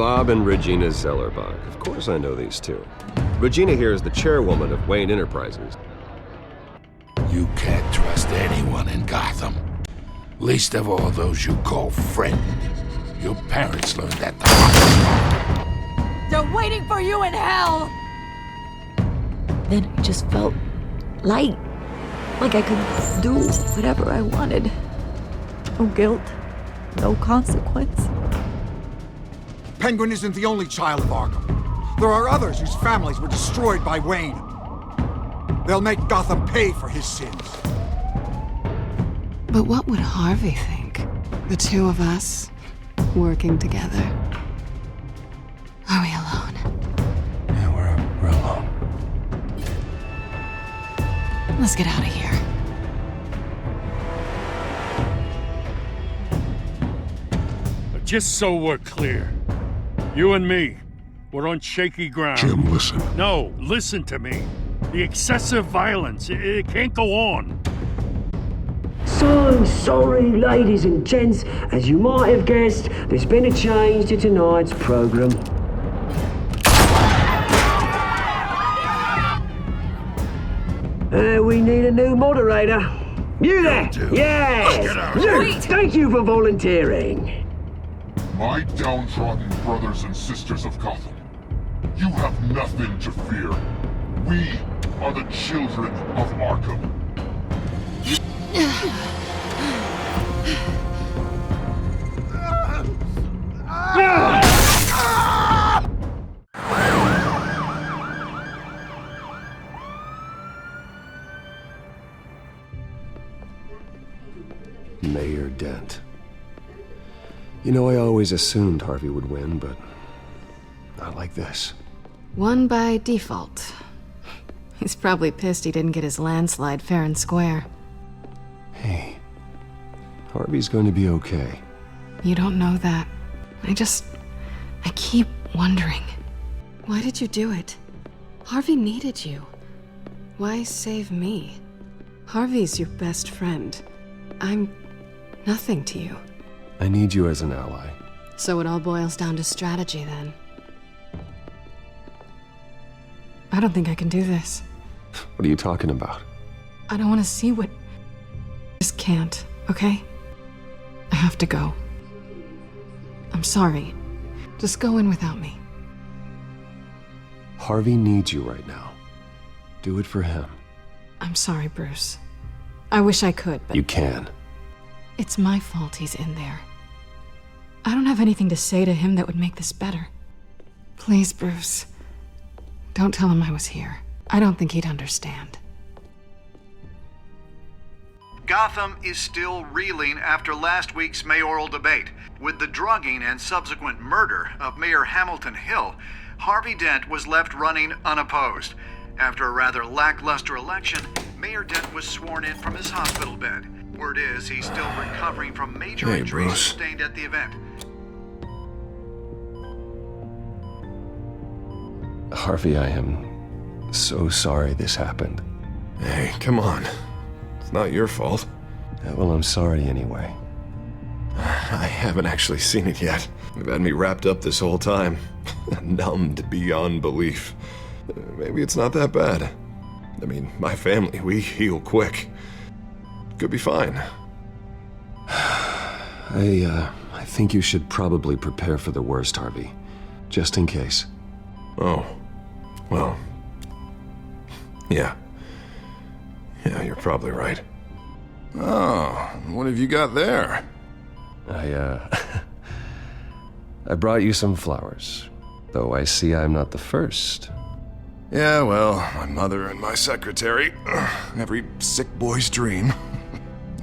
Bob and Regina Zellerbach. Of course I know these two. Regina here is the chairwoman of Wayne Enterprises. You can't trust anyone in Gotham. Least of all those you call friend. Your parents learned that the hard way. They're waiting for you in hell! Then I just felt light. Like I could do whatever I wanted. No guilt, no consequence. Penguin isn't the only child of Arkham. There are others whose families were destroyed by Wayne. They'll make Gotham pay for his sins. But what would Harvey think? The two of us, working together. Are we alone? Yeah, we're alone. Let's get out of here. Just so we're clear, you and me, we're on shaky ground. Jim, listen. No, listen to me. The excessive violence, it can't go on. So sorry, ladies and gents. As you might have guessed, there's been a change to tonight's program. We need a new moderator. You there? Yes! Luke, thank you for volunteering. My downtrodden brothers and sisters of Gotham, you have nothing to fear. We are the children of Arkham. Mayor Dent. You know, I always assumed Harvey would win, but not like this. Won by default. He's probably pissed he didn't get his landslide fair and square. Hey, Harvey's going to be okay. You don't know that. I keep wondering. Why did you do it? Harvey needed you. Why save me? Harvey's your best friend. I'm nothing to you. I need you as an ally. So it all boils down to strategy, then. I don't think I can do this. What are you talking about? I don't want to see what... Just can't, okay? I have to go. I'm sorry. Just go in without me. Harvey needs you right now. Do it for him. I'm sorry, Bruce. I wish I could, but... You can. It's my fault he's in there. I don't have anything to say to him that would make this better. Please, Bruce. Don't tell him I was here. I don't think he'd understand. Gotham is still reeling after last week's mayoral debate. With the drugging and subsequent murder of Mayor Hamilton Hill, Harvey Dent was left running unopposed. After a rather lackluster election, Mayor Dent was sworn in from his hospital bed. Word is he's still recovering from major injuries sustained at the event. Harvey, I am so sorry this happened. Hey, come on. It's not your fault. Yeah, well, I'm sorry anyway. I haven't actually seen it yet. You've had me wrapped up this whole time. Numbed beyond belief. Maybe it's not that bad. I mean, my family, we heal quick. Could be fine. I think you should probably prepare for the worst, Harvey. Just in case. Oh. Well. Yeah. Yeah, you're probably right. Oh, what have you got there? I brought you some flowers. Though I see I'm not the first. Yeah, well, my mother and my secretary. Every sick boy's dream.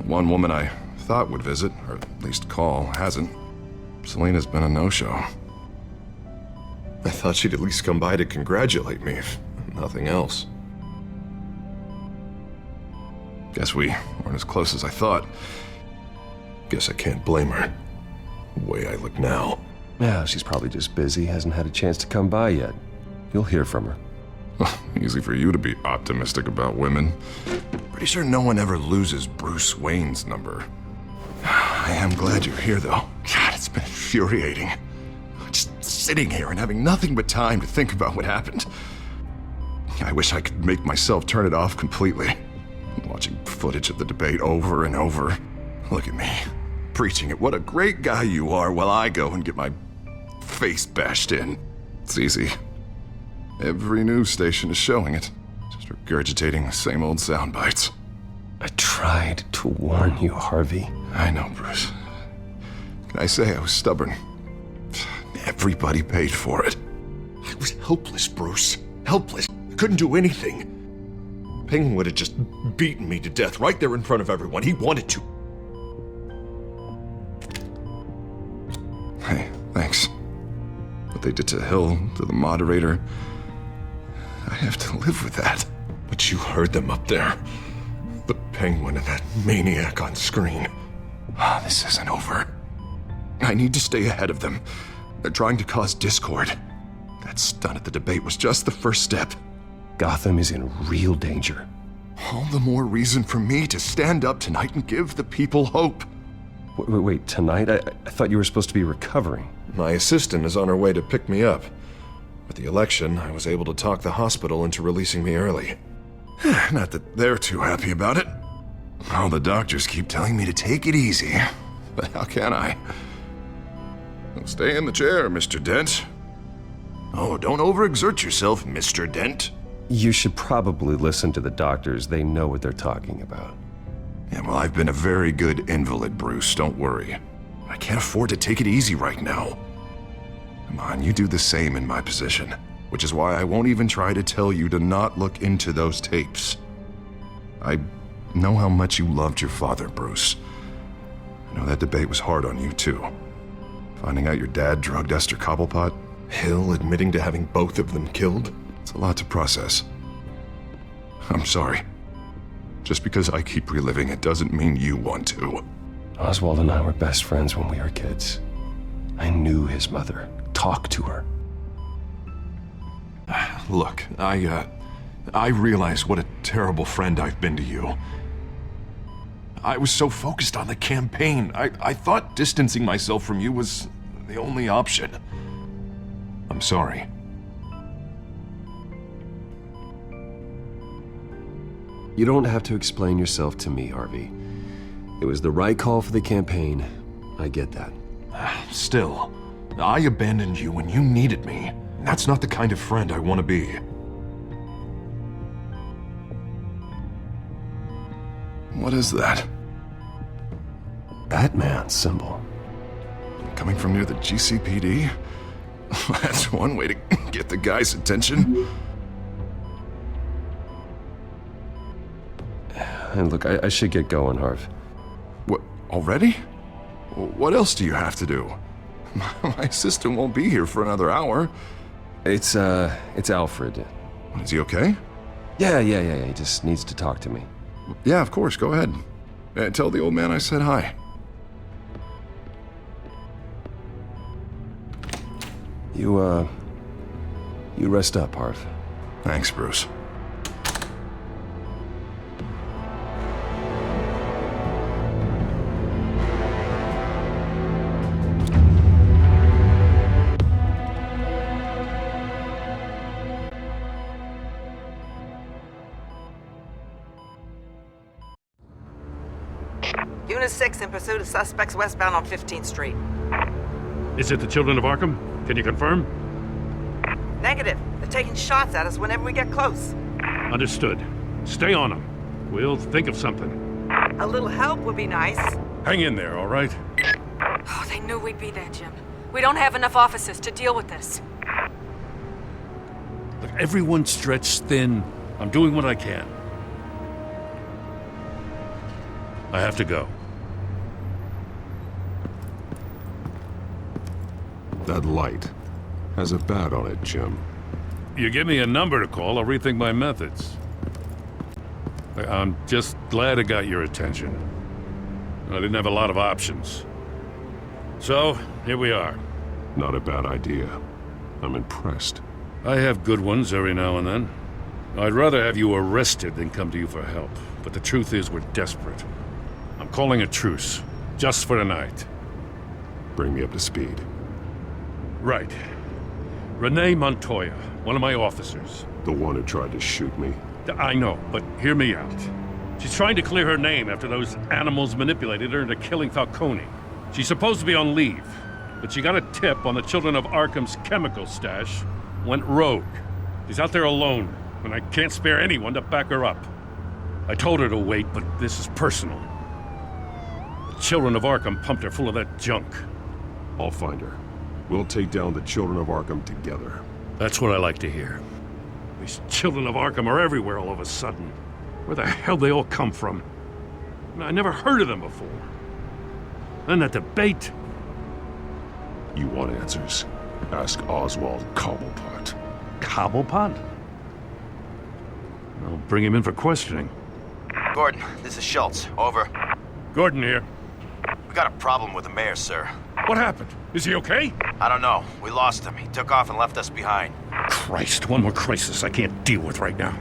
One woman I thought would visit, or at least call, hasn't. Selena's been a no-show. I thought she'd at least come by to congratulate me, if nothing else. Guess we weren't as close as I thought. Guess I can't blame her. The way I look now. Yeah, she's probably just busy, hasn't had a chance to come by yet. You'll hear from her. Easy for you to be optimistic about women. Pretty sure no one ever loses Bruce Wayne's number. I am glad you're here, though. God, it's been infuriating. Just sitting here and having nothing but time to think about what happened. I wish I could make myself turn it off completely. Watching footage of the debate over and over. Look at me, preaching at what a great guy you are while I go and get my face bashed in. It's easy. Every news station is showing it. Just regurgitating the same old sound bites. I tried to warn you, Harvey. I know, Bruce. Can I say I was stubborn? Everybody paid for it. I was helpless, Bruce. Helpless. I couldn't do anything. Penguin would have just beaten me to death right there in front of everyone. He wanted to. Hey, thanks. What they did to Hill, to the moderator, I have to live with that. But you heard them up there. The Penguin and that maniac on screen. This isn't over. I need to stay ahead of them. They're trying to cause discord. That stunt at the debate was just the first step. Gotham is in real danger. All the more reason for me to stand up tonight and give the people hope. Wait, tonight? I thought you were supposed to be recovering. My assistant is on her way to pick me up. With the election, I was able to talk the hospital into releasing me early. Not that they're too happy about it. All the doctors keep telling me to take it easy. But how can I? Stay in the chair, Mr. Dent. Oh, don't overexert yourself, Mr. Dent. You should probably listen to the doctors. They know what they're talking about. Yeah, well, I've been a very good invalid, Bruce. Don't worry. I can't afford to take it easy right now. Come on, you do the same in my position. Which is why I won't even try to tell you to not look into those tapes. I know how much you loved your father, Bruce. I know that debate was hard on you, too. Finding out your dad drugged Esther Cobblepot, Hill admitting to having both of them killed. It's a lot to process. I'm sorry. Just because I keep reliving it doesn't mean you want to. Oswald and I were best friends when we were kids. I knew his mother. Talked to her. Look, I realize what a terrible friend I've been to you. I was so focused on the campaign. I thought distancing myself from you was the only option. I'm sorry. You don't have to explain yourself to me, Harvey. It was the right call for the campaign. I get that. Still, I abandoned you when you needed me. That's not the kind of friend I want to be. What is that? Batman symbol. Coming from near the GCPD? That's one way to get the guy's attention. And look, I should get going, Harv. What, already? What else do you have to do? My assistant won't be here for another hour. It's Alfred. Is he okay? Yeah, he just needs to talk to me. Yeah, of course, go ahead. Tell the old man I said hi. You rest up, Harv. Thanks, Bruce. Unit 6 in pursuit of suspects westbound on 15th Street. Is it the Children of Arkham? Can you confirm? Negative. They're taking shots at us whenever we get close. Understood. Stay on them. We'll think of something. A little help would be nice. Hang in there, all right? Oh, they knew we'd be there, Jim. We don't have enough officers to deal with this. Look, everyone's stretched thin. I'm doing what I can. I have to go. That light has a bat on it, Jim. You give me a number to call, I'll rethink my methods. I'm just glad I got your attention. I didn't have a lot of options. So, here we are. Not a bad idea. I'm impressed. I have good ones every now and then. I'd rather have you arrested than come to you for help. But the truth is, we're desperate. I'm calling a truce, just for tonight. Bring me up to speed. Right. Renee Montoya, one of my officers. The one who tried to shoot me. I know, but hear me out. She's trying to clear her name after those animals manipulated her into killing Falcone. She's supposed to be on leave, but she got a tip on the Children of Arkham's chemical stash, went rogue. She's out there alone, and I can't spare anyone to back her up. I told her to wait, but this is personal. The Children of Arkham pumped her full of that junk. I'll find her. We'll take down the Children of Arkham together. That's what I like to hear. These Children of Arkham are everywhere all of a sudden. Where the hell they all come from? I never heard of them before. And that debate. You want answers? Ask Oswald Cobblepot. Cobblepot? I'll bring him in for questioning. Gordon, this is Schultz. Over. Gordon here. We got a problem with the mayor, sir. What happened? Is he okay? I don't know. We lost him. He took off and left us behind. Christ, one more crisis I can't deal with right now.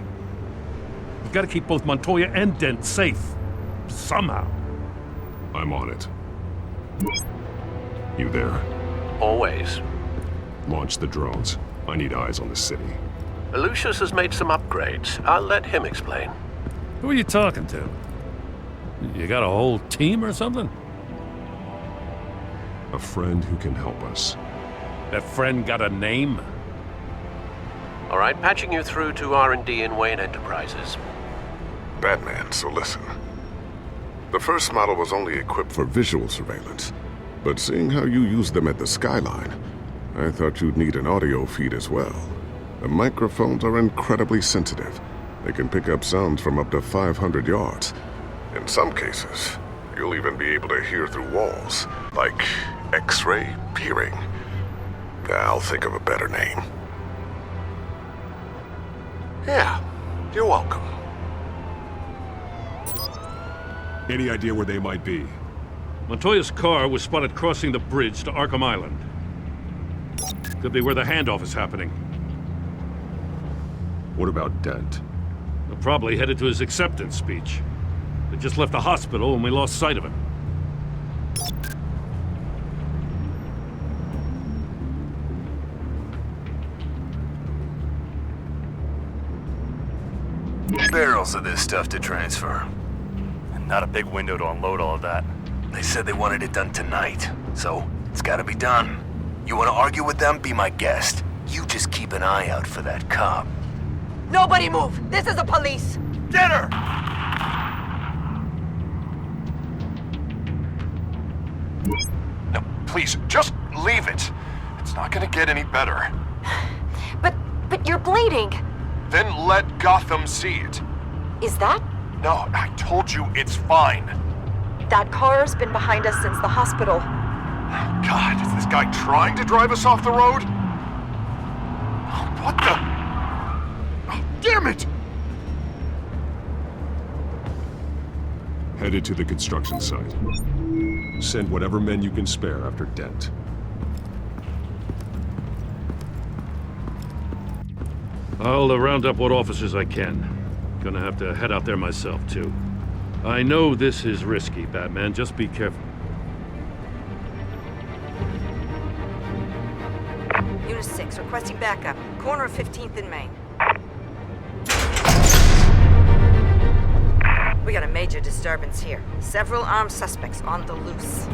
We've got to keep both Montoya and Dent safe. Somehow. I'm on it. You there? Always. Launch the drones. I need eyes on the city. Lucius has made some upgrades. I'll let him explain. Who are you talking to? You got a whole team or something? A friend who can help us. That friend got a name? All right, patching you through to R&D in Wayne Enterprises. Batman, so listen. The first model was only equipped for visual surveillance, but seeing how you use them at the Skyline, I thought you'd need an audio feed as well. The microphones are incredibly sensitive. They can pick up sounds from up to 500 yards. In some cases, you'll even be able to hear through walls, like X-ray peering. I'll think of a better name. Yeah, you're welcome. Any idea where they might be? Montoya's car was spotted crossing the bridge to Arkham Island. Could be where the handoff is happening. What about Dent? They're probably headed to his acceptance speech. They just left the hospital and we lost sight of him. Barrels of this stuff to transfer. And not a big window to unload all of that. They said they wanted it done tonight, so it's gotta be done. You wanna argue with them? Be my guest. You just keep an eye out for that cop. Nobody move! This is the police! Get her! No, please, just leave it. It's not gonna get any better. But you're bleeding. Then let Gotham see it. Is that? No, I told you it's fine. That car's been behind us since the hospital. God, is this guy trying to drive us off the road? What the? Oh, damn it! Headed to the construction site. Send whatever men you can spare after Dent. I'll round up what officers I can. Gonna have to head out there myself, too. I know this is risky, Batman. Just be careful. Unit 6, requesting backup. Corner of 15th and Main. We got a major disturbance here. Several armed suspects on the loose.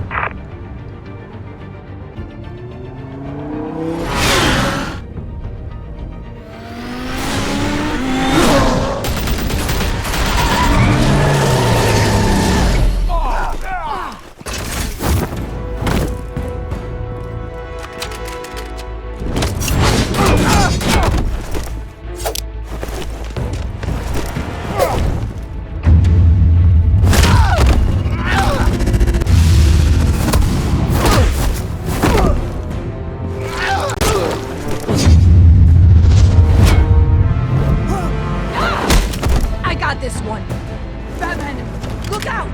This one. Batman, look out!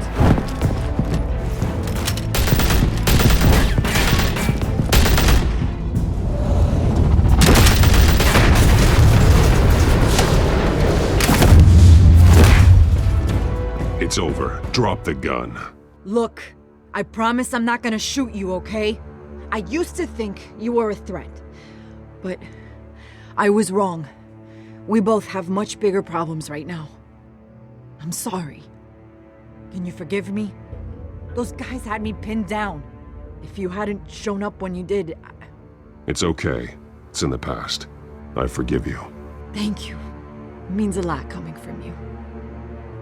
It's over. Drop the gun. Look, I promise I'm not gonna shoot you, okay? I used to think you were a threat, but I was wrong. We both have much bigger problems right now. I'm sorry. Can you forgive me? Those guys had me pinned down. If you hadn't shown up when you did, It's okay. It's in the past. I forgive you. Thank you. It means a lot coming from you.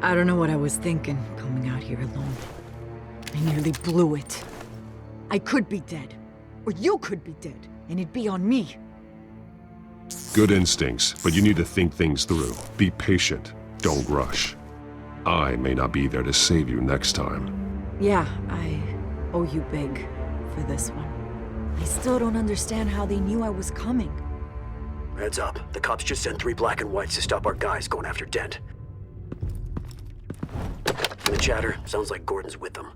I don't know what I was thinking, coming out here alone. I nearly blew it. I could be dead. Or you could be dead, and it'd be on me. Good instincts, but you need to think things through. Be patient. Don't rush. I may not be there to save you next time. Yeah, I owe you big for this one. I still don't understand how they knew I was coming. Heads up. The cops just sent 3 black and whites to stop our guys going after Dent. From the chatter, sounds like Gordon's with them.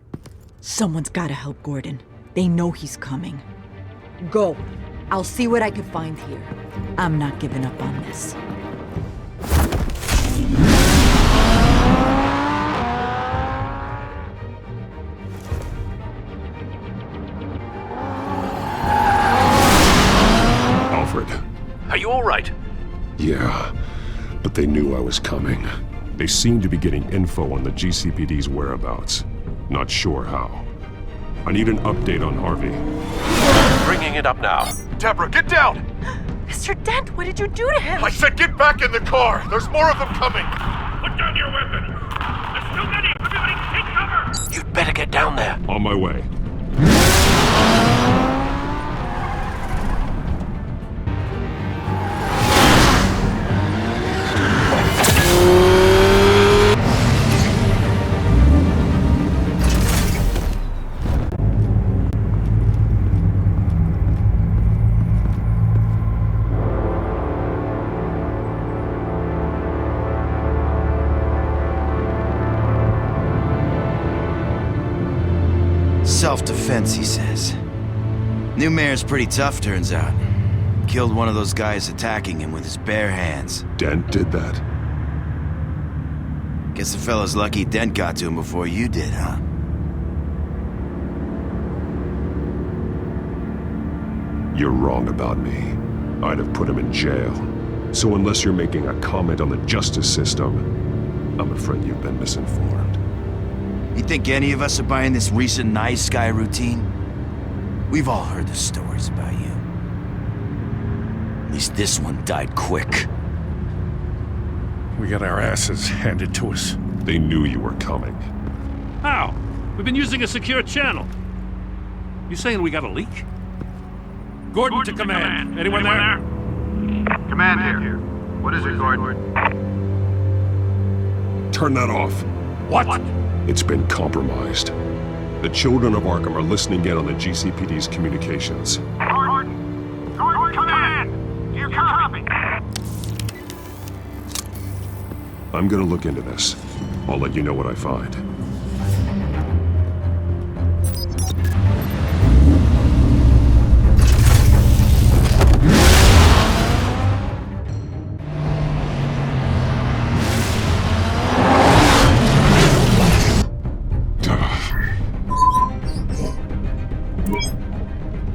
Someone's gotta help Gordon. They know he's coming. Go. I'll see what I can find here. I'm not giving up on this. Alfred. Are you all right? Yeah, but they knew I was coming. They seem to be getting info on the GCPD's whereabouts. Not sure how. I need an update on Harvey. Bringing it up now. Deborah, get down! Mr. Dent, what did you do to him? I said get back in the car! There's more of them coming! Put down your weapon! There's too many! Everybody take cover! You'd better get down there. On my way. Self-defense, he says. New mayor's pretty tough, turns out. Killed one of those guys attacking him with his bare hands. Dent did that? Guess the fella's lucky Dent got to him before you did, huh? You're wrong about me. I'd have put him in jail. So unless you're making a comment on the justice system, I'm afraid you've been misinformed. You think any of us are buying this recent nice guy routine? We've all heard the stories about you. At least this one died quick. We got our asses handed to us. They knew you were coming. How? We've been using a secure channel. You saying we got a leak? Gordon to command. Anyone there? Command here. What is it, Gordon? Turn that off. What? It's been compromised. The children of Arkham are listening in on the GCPD's communications. Gordon! Gordon, command! Do you copy? I'm gonna look into this. I'll let you know what I find.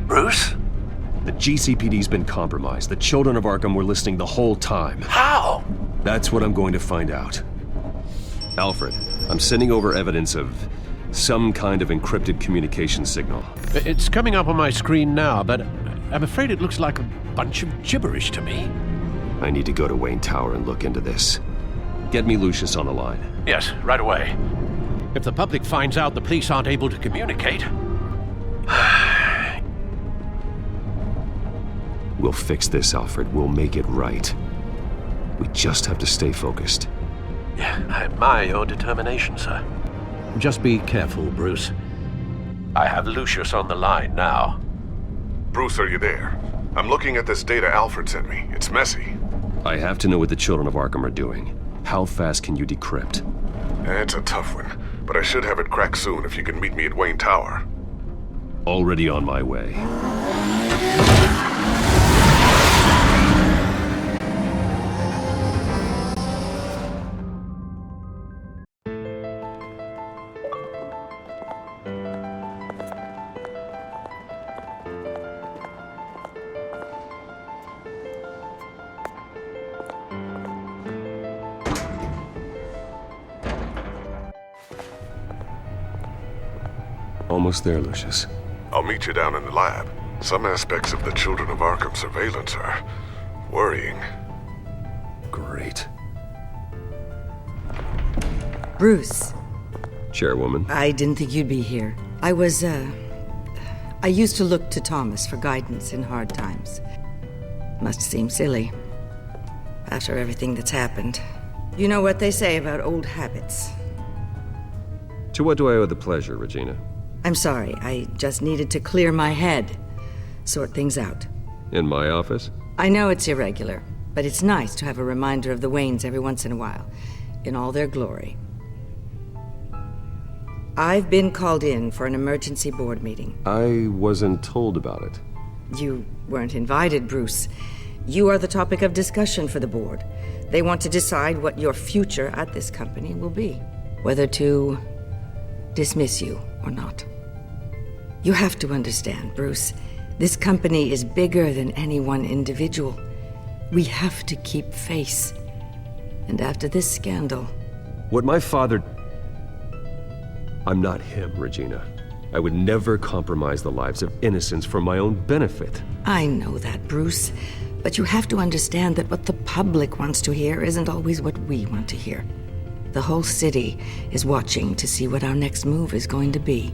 Bruce? The GCPD's been compromised. The children of Arkham were listening the whole time. How? That's what I'm going to find out. Alfred, I'm sending over evidence of some kind of encrypted communication signal. It's coming up on my screen now, but I'm afraid it looks like a bunch of gibberish to me. I need to go to Wayne Tower and look into this. Get me Lucius on the line. Yes, right away. If the public finds out the police aren't able to communicate... We'll fix this, Alfred. We'll make it right. We just have to stay focused. Yeah, I admire your determination, sir. Just be careful, Bruce. I have Lucius on the line now. Bruce, are you there? I'm looking at this data Alfred sent me. It's messy. I have to know what the children of Arkham are doing. How fast can you decrypt? It's a tough one, but I should have it cracked soon if you can meet me at Wayne Tower. Already on my way. Almost there, Lucius. I'll meet you down in the lab. Some aspects of the Children of Arkham surveillance are worrying. Great. Bruce. Chairwoman. I didn't think you'd be here. I used to look to Thomas for guidance in hard times. Must seem silly. After everything that's happened. You know what they say about old habits. To what do I owe the pleasure, Regina? I'm sorry, I just needed to clear my head. Sort things out. In my office? I know it's irregular, but it's nice to have a reminder of the Waynes every once in a while, in all their glory. I've been called in for an emergency board meeting. I wasn't told about it. You weren't invited, Bruce. You are the topic of discussion for the board. They want to decide what your future at this company will be. Whether to dismiss you or not. You have to understand, Bruce. This company is bigger than any one individual. We have to keep face. And after this scandal... What my father... I'm not him, Regina. I would never compromise the lives of innocents for my own benefit. I know that, Bruce. But you have to understand that what the public wants to hear isn't always what we want to hear. The whole city is watching to see what our next move is going to be.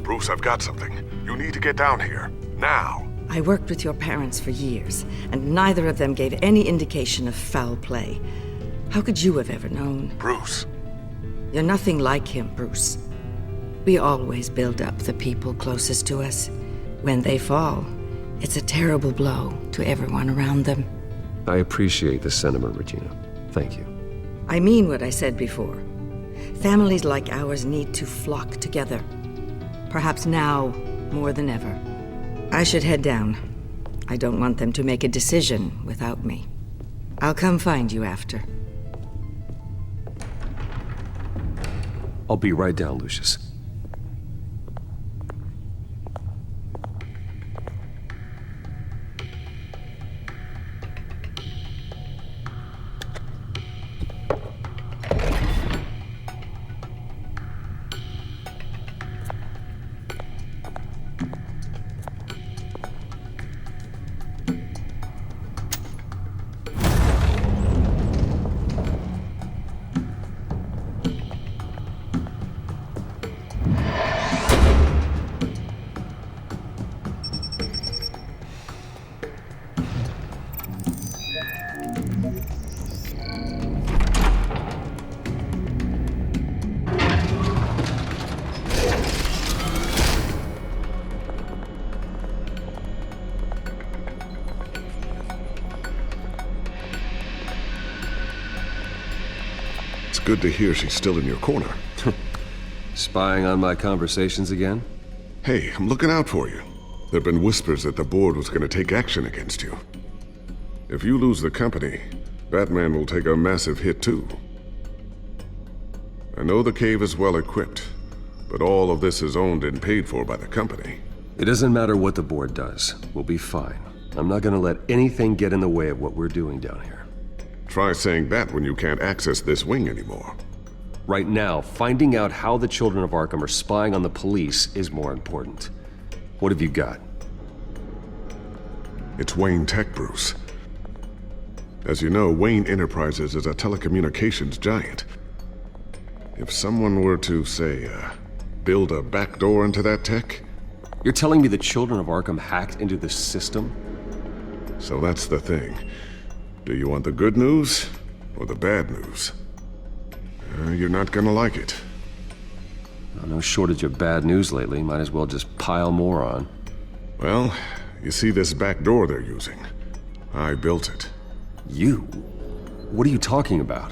Bruce, I've got something. You need to get down here. Now. I worked with your parents for years, and neither of them gave any indication of foul play. How could you have ever known? Bruce. You're nothing like him, Bruce. We always build up the people closest to us. When they fall, it's a terrible blow to everyone around them. I appreciate the sentiment, Regina. Thank you. I mean what I said before. Families like ours need to flock together. Perhaps now, more than ever. I should head down. I don't want them to make a decision without me. I'll come find you after. I'll be right down, Lucius. Good to hear she's still in your corner. Spying on my conversations again? Hey, I'm looking out for you. There've been whispers that the board was going to take action against you. If you lose the company, Batman will take a massive hit too. I know the cave is well equipped, but all of this is owned and paid for by the company. It doesn't matter what the board does. We'll be fine. I'm not going to let anything get in the way of what we're doing down here. Try saying that when you can't access this wing anymore. Right now, finding out how the Children of Arkham are spying on the police is more important. What have you got? It's Wayne Tech, Bruce. As you know, Wayne Enterprises is a telecommunications giant. If someone were to, say, build a backdoor into that tech... You're telling me the Children of Arkham hacked into the system? So that's the thing. Do you want the good news or the bad news? You're not gonna like it. No shortage of bad news lately. Might as well just pile more on. Well, you see this back door they're using? I built it. You? What are you talking about?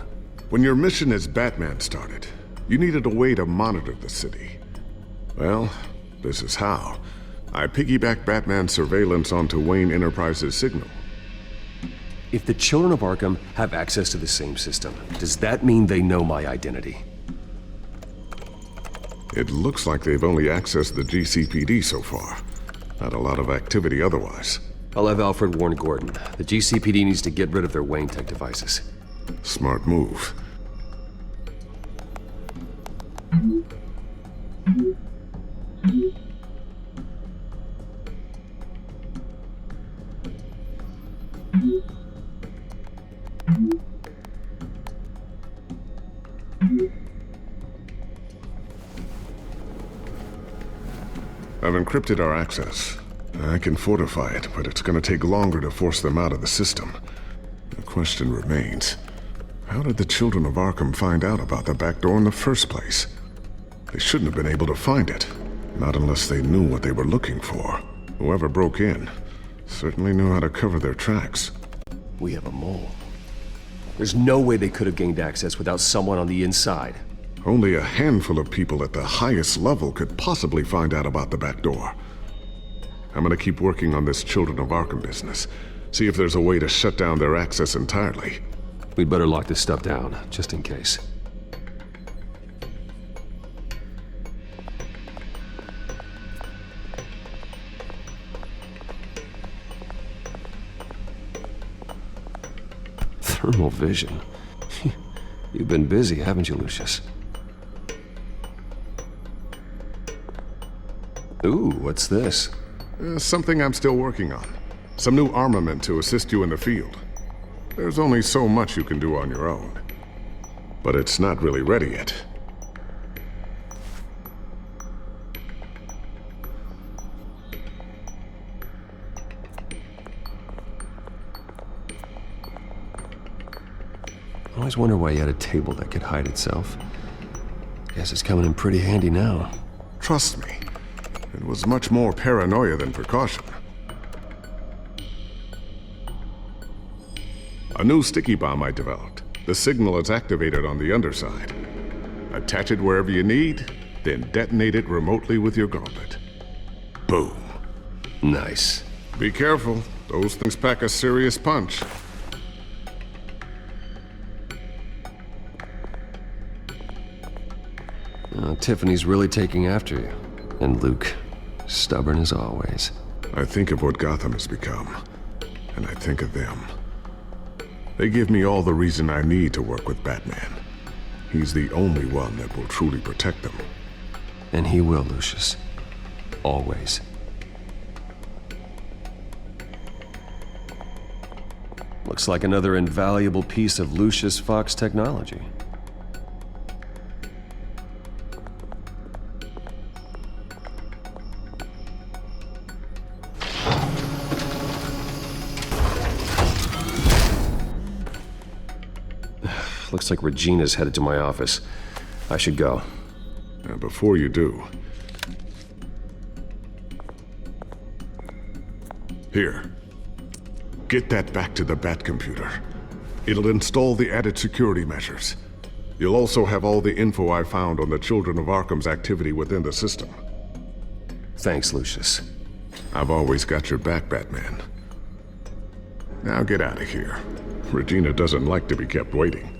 When your mission as Batman started, you needed a way to monitor the city. Well, this is how. I piggybacked Batman's surveillance onto Wayne Enterprises' signal. If the Children of Arkham have access to the same system, does that mean they know my identity? It looks like they've only accessed the GCPD so far. Not a lot of activity otherwise. I'll have Alfred warn Gordon. The GCPD needs to get rid of their Wayne Tech devices. Smart move. I've encrypted our access. I can fortify it, but it's gonna take longer to force them out of the system. The question remains, how did the children of Arkham find out about the back door in the first place? They shouldn't have been able to find it. Not unless they knew what they were looking for. Whoever broke in certainly knew how to cover their tracks. We have a mole. There's no way they could have gained access without someone on the inside. Only a handful of people at the highest level could possibly find out about the back door. I'm gonna keep working on this Children of Arkham business. See if there's a way to shut down their access entirely. We'd better lock this stuff down, just in case. Thermal vision. You've been busy, haven't you, Lucius? Ooh, what's this? Something I'm still working on. Some new armament to assist you in the field. There's only so much you can do on your own. But it's not really ready yet. I always wonder why you had a table that could hide itself. Guess it's coming in pretty handy now. Trust me, it was much more paranoia than precaution. A new sticky bomb I developed. The signal is activated on the underside. Attach it wherever you need, then detonate it remotely with your gauntlet. Boom. Nice. Be careful. Those things pack a serious punch. Tiffany's really taking after you. And Luke, stubborn as always. I think of what Gotham has become, and I think of them. They give me all the reason I need to work with Batman. He's the only one that will truly protect them. And he will, Lucius. Always. Looks like another invaluable piece of Lucius Fox technology. Looks like Regina's headed to my office. I should go. Now, before you do... Here. Get that back to the Bat computer. It'll install the added security measures. You'll also have all the info I found on the Children of Arkham's activity within the system. Thanks, Lucius. I've always got your back, Batman. Now get out of here. Regina doesn't like to be kept waiting.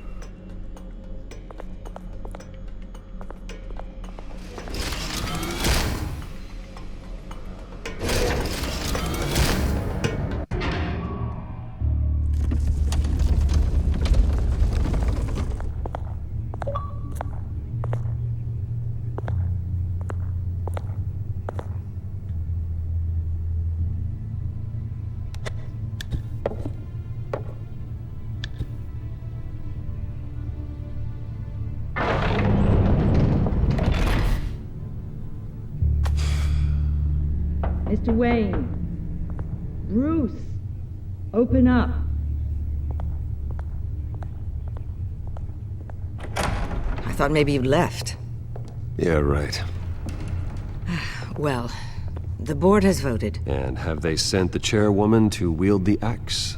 Mr. Wayne. Bruce. Open up. I thought maybe you'd left. Yeah, right. Well, the board has voted. And have they sent the chairwoman to wield the axe?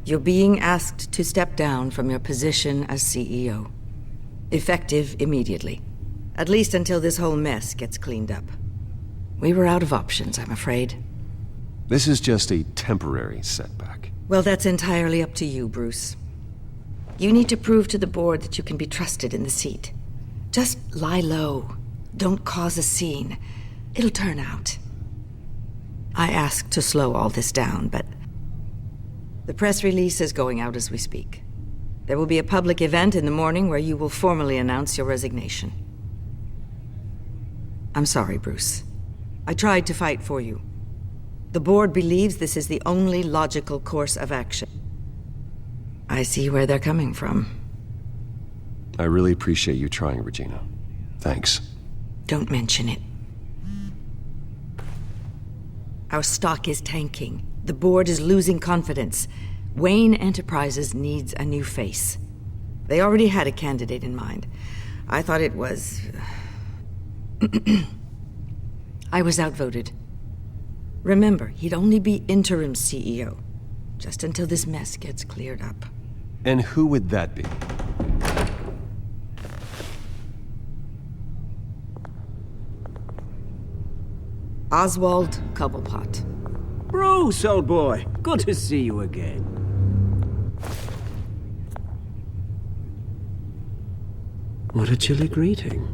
You're being asked to step down from your position as CEO. Effective immediately. At least until this whole mess gets cleaned up. We were out of options, I'm afraid. This is just a temporary setback. Well, that's entirely up to you, Bruce. You need to prove to the board that you can be trusted in the seat. Just lie low. Don't cause a scene. It'll turn out. I asked to slow all this down, but the press release is going out as we speak. There will be a public event in the morning where you will formally announce your resignation. I'm sorry, Bruce. I tried to fight for you. The board believes this is the only logical course of action. I see where they're coming from. I really appreciate you trying, Regina. Thanks. Don't mention it. Our stock is tanking. The board is losing confidence. Wayne Enterprises needs a new face. They already had a candidate in mind. I thought it was... I was outvoted. Remember, he'd only be interim CEO, just until this mess gets cleared up. And who would that be? Oswald Cobblepot. Bruce, old boy. Good to see you again. What a chilly greeting.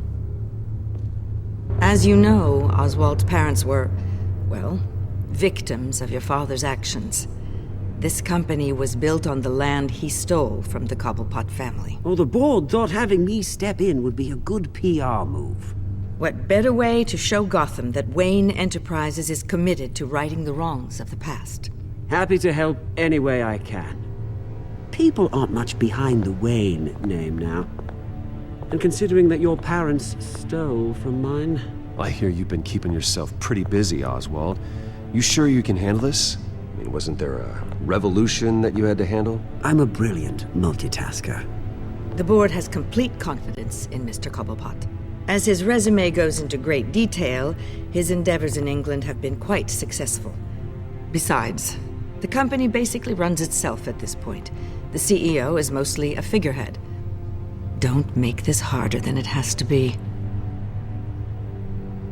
As you know, Oswald's parents were, well, victims of your father's actions. This company was built on the land he stole from the Cobblepot family. Well, the board thought having me step in would be a good PR move. What better way to show Gotham that Wayne Enterprises is committed to righting the wrongs of the past? Happy to help any way I can. People aren't much behind the Wayne name now. And considering that your parents stole from mine... I hear you've been keeping yourself pretty busy, Oswald. You sure you can handle this? I mean, wasn't there a revolution that you had to handle? I'm a brilliant multitasker. The board has complete confidence in Mr. Cobblepot. As his resume goes into great detail, his endeavors in England have been quite successful. Besides, the company basically runs itself at this point. The CEO is mostly a figurehead. Don't make this harder than it has to be.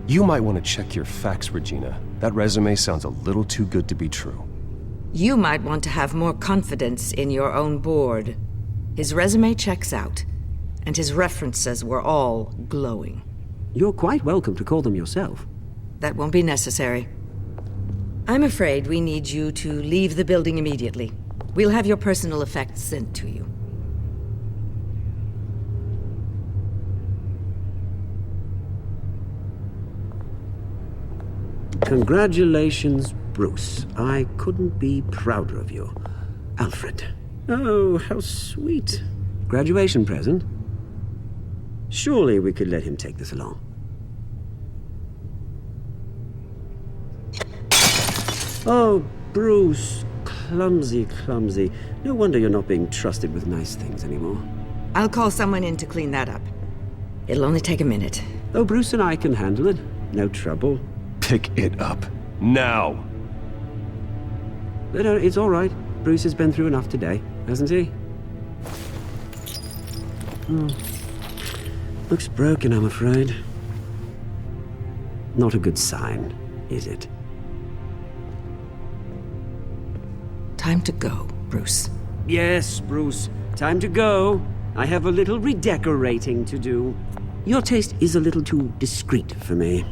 You might want to check your facts, Regina. That resume sounds a little too good to be true. You might want to have more confidence in your own board. His resume checks out, and his references were all glowing. You're quite welcome to call them yourself. That won't be necessary. I'm afraid we need you to leave the building immediately. We'll have your personal effects sent to you. Congratulations, Bruce. I couldn't be prouder of you. Alfred. Oh, how sweet. Graduation present? Surely we could let him take this along. Oh, Bruce. Clumsy, clumsy. No wonder you're not being trusted with nice things anymore. I'll call someone in to clean that up. It'll only take a minute. Oh, Bruce and I can handle it. No trouble. Pick it up. Now! No, it's all right. Bruce has been through enough today, hasn't he? Looks broken, I'm afraid. Not a good sign, is it? Time to go, Bruce. Yes, Bruce. Time to go. I have a little redecorating to do. Your taste is a little too discreet for me.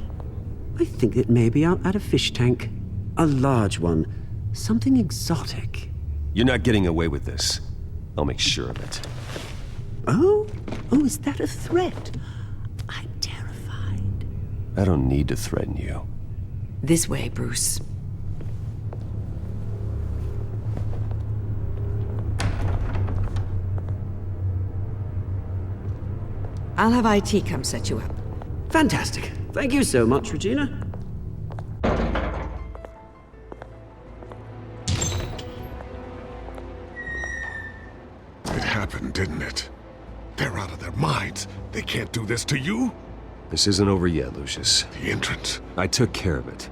I think that maybe I'll add a fish tank. A large one. Something exotic. You're not getting away with this. I'll make sure of it. Oh? Oh, is that a threat? I'm terrified. I don't need to threaten you. This way, Bruce. I'll have IT come set you up. Fantastic. Thank you so much, Regina. It happened, didn't it? They're out of their minds. They can't do this to you. This isn't over yet, Lucius. The entrance. I took care of it.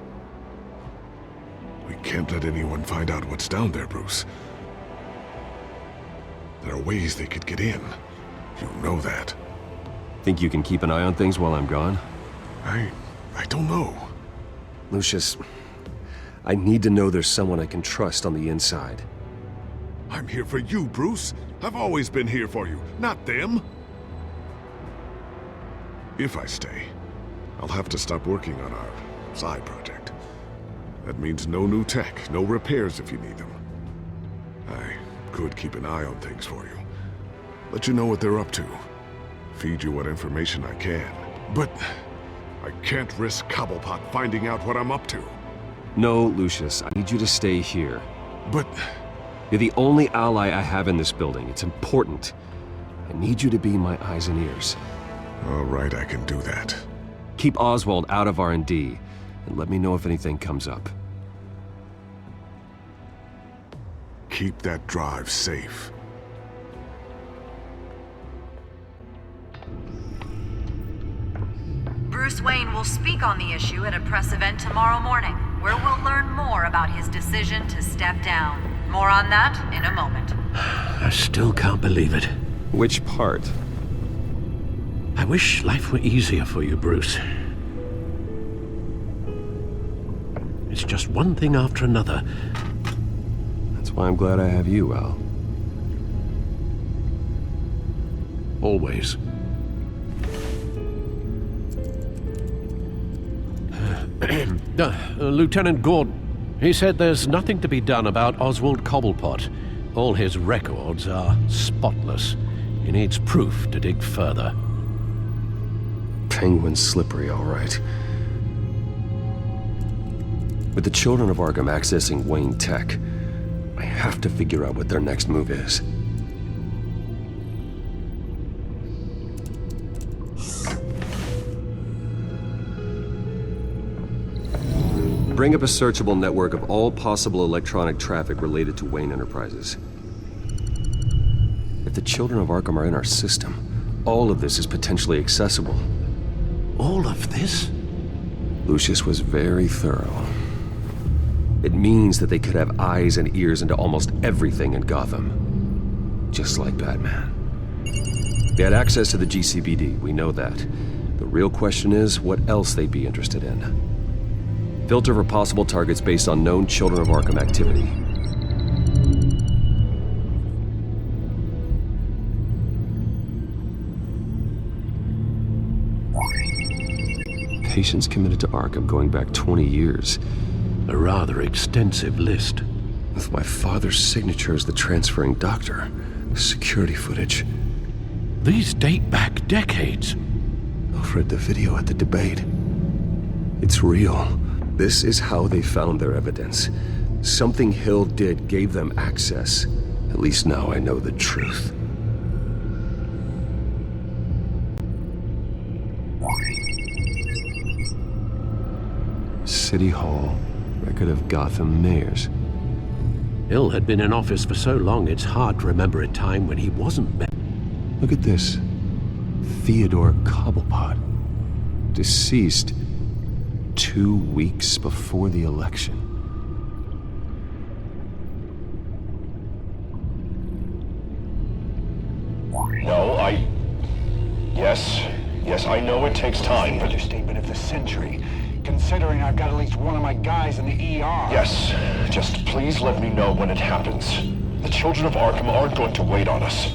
We can't let anyone find out what's down there, Bruce. There are ways they could get in. You know that. Think you can keep an eye on things while I'm gone? I don't know. Lucius, I need to know there's someone I can trust on the inside. I'm here for you, Bruce. I've always been here for you, not them. If I stay, I'll have to stop working on our side project. That means no new tech, no repairs if you need them. I could keep an eye on things for you. Let you know what they're up to. Feed you what information I can. But I can't risk Cobblepot finding out what I'm up to. No, Lucius, I need you to stay here. But... You're the only ally I have in this building. It's important. I need you to be my eyes and ears. All right, I can do that. Keep Oswald out of R&D, and let me know if anything comes up. Keep that drive safe. Bruce Wayne will speak on the issue at a press event tomorrow morning, where we'll learn more about his decision to step down. More on that in a moment. I still can't believe it. Which part? I wish life were easier for you, Bruce. It's just one thing after another. That's why I'm glad I have you, Al. Always. Lieutenant Gordon. He said there's nothing to be done about Oswald Cobblepot. All his records are spotless. He needs proof to dig further. Penguin's slippery, all right. With the children of Arkham accessing Wayne Tech, I have to figure out what their next move is. Bring up a searchable network of all possible electronic traffic related to Wayne Enterprises. If the children of Arkham are in our system, all of this is potentially accessible. All of this? Lucius was very thorough. It means that they could have eyes and ears into almost everything in Gotham. Just like Batman. They had access to the GCPD, we know that. The real question is what else they'd be interested in. Filter for possible targets based on known Children of Arkham activity. Patients committed to Arkham going back 20 years. A rather extensive list. With my father's signature as the transferring doctor. Security footage. These date back decades. I've read the video at the debate. It's real. This is how they found their evidence. Something Hill did gave them access. At least now I know the truth. City Hall, record of Gotham mayors. Hill had been in office for so long, it's hard to remember a time when he wasn't met. Look at this. Theodore Cobblepot. Deceased 2 weeks before the election. No, Yes, I know it takes time, but... Understatement of the century, considering I've got at least one of my guys in the ER. Yes, just please let me know when it happens. The children of Arkham aren't going to wait on us.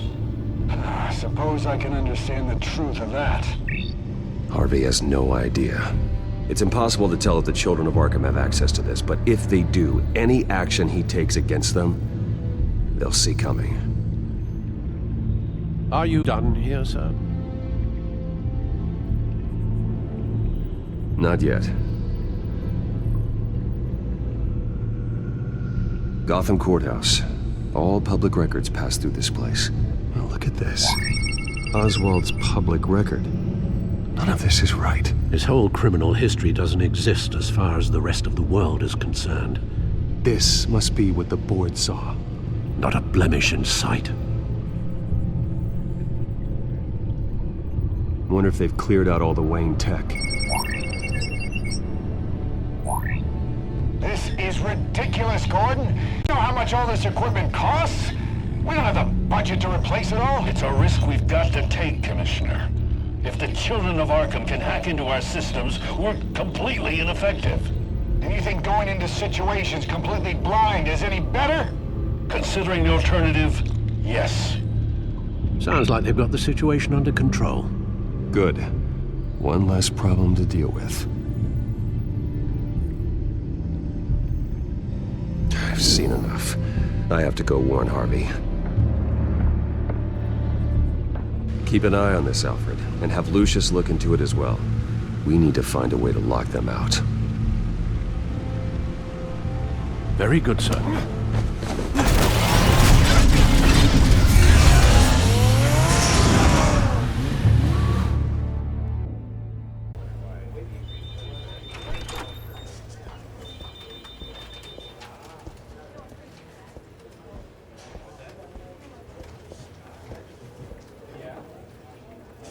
I suppose I can understand the truth of that. Harvey has no idea. It's impossible to tell if the children of Arkham have access to this, but if they do, any action he takes against them, they'll see coming. Are you done here, sir? Not yet. Gotham Courthouse. All public records pass through this place. Well, look at this. Oswald's public record. None of this is right. His whole criminal history doesn't exist as far as the rest of the world is concerned. This must be what the board saw. Not a blemish in sight. Wonder if they've cleared out all the Wayne tech. This is ridiculous, Gordon. You know how much all this equipment costs? We don't have the budget to replace it all. It's a risk we've got to take, Commissioner. If the children of Arkham can hack into our systems, we're completely ineffective. And you think going into situations completely blind is any better? Considering the alternative, yes. Sounds like they've got the situation under control. Good. One less problem to deal with. I've seen enough. I have to go warn Harvey. Keep an eye on this, Alfred, and have Lucius look into it as well. We need to find a way to lock them out. Very good, sir.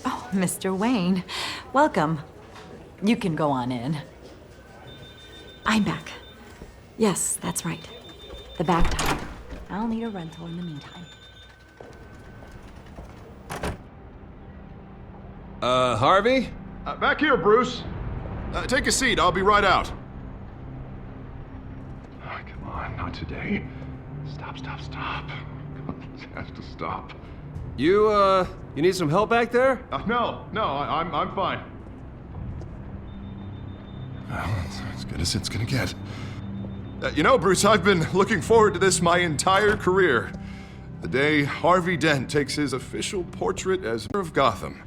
Oh, Mr. Wayne, welcome. You can go on in. I'm back. Yes, that's right. The back tire. I'll need a rental in the meantime. Harvey? Back here, Bruce. Take a seat, I'll be right out. Oh, come on, not today. Stop. It has to stop. You need some help back there? No, I'm fine. Well, that's as good as it's gonna get. You know, Bruce, I've been looking forward to this my entire career. The day Harvey Dent takes his official portrait as mayor of Gotham.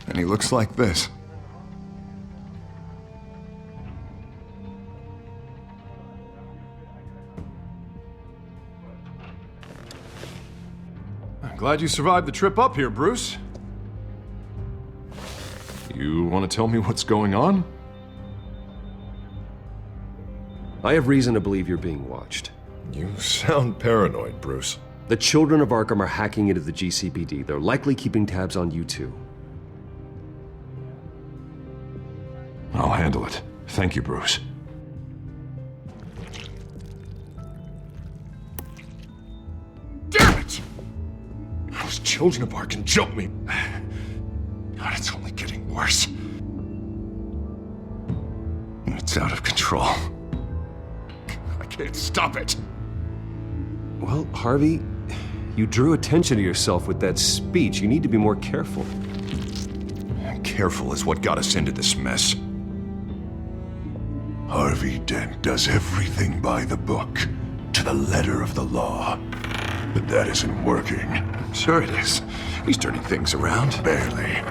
And he looks like this. I'm glad you survived the trip up here, Bruce. You want to tell me what's going on? I have reason to believe you're being watched. You sound paranoid, Bruce. The children of Arkham are hacking into the GCPD. They're likely keeping tabs on you too. I'll handle it. Thank you, Bruce. Damn it! Those children of Arkham jumped me. God, it's only getting worse. It's out of control. I can't stop it. Well, Harvey, you drew attention to yourself with that speech. You need to be more careful. Careful is what got us into this mess. Harvey Dent does everything by the book, to the letter of the law. But that isn't working. Sure it is. He's turning things around. Barely.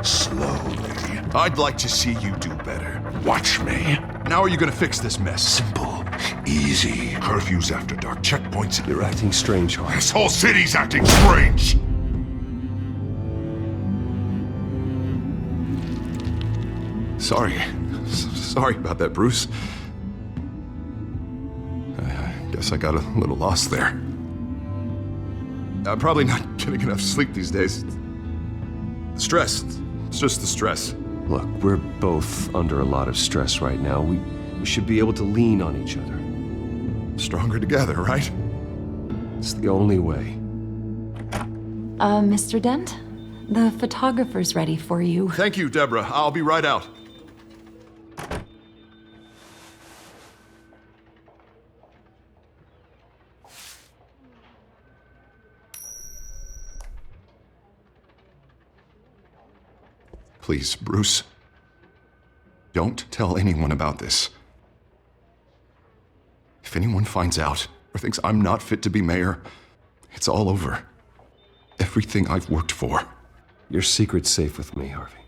Slowly. I'd like to see you do better. Watch me. How are you gonna fix this mess? Simple. Easy. Curfews after dark. Checkpoints. You're acting strange, Harvey. This whole city's acting strange! Sorry about that, Bruce. I guess I got a little lost there. I'm probably not getting enough sleep these days. Stress. It's just the stress. Look, we're both under a lot of stress right now. We should be able to lean on each other. Stronger together, right? It's the only way. Mr. Dent? The photographer's ready for you. Thank you, Deborah. I'll be right out. Please, Bruce. Don't tell anyone about this. If anyone finds out or thinks I'm not fit to be mayor, it's all over. Everything I've worked for. Your secret's safe with me, Harvey.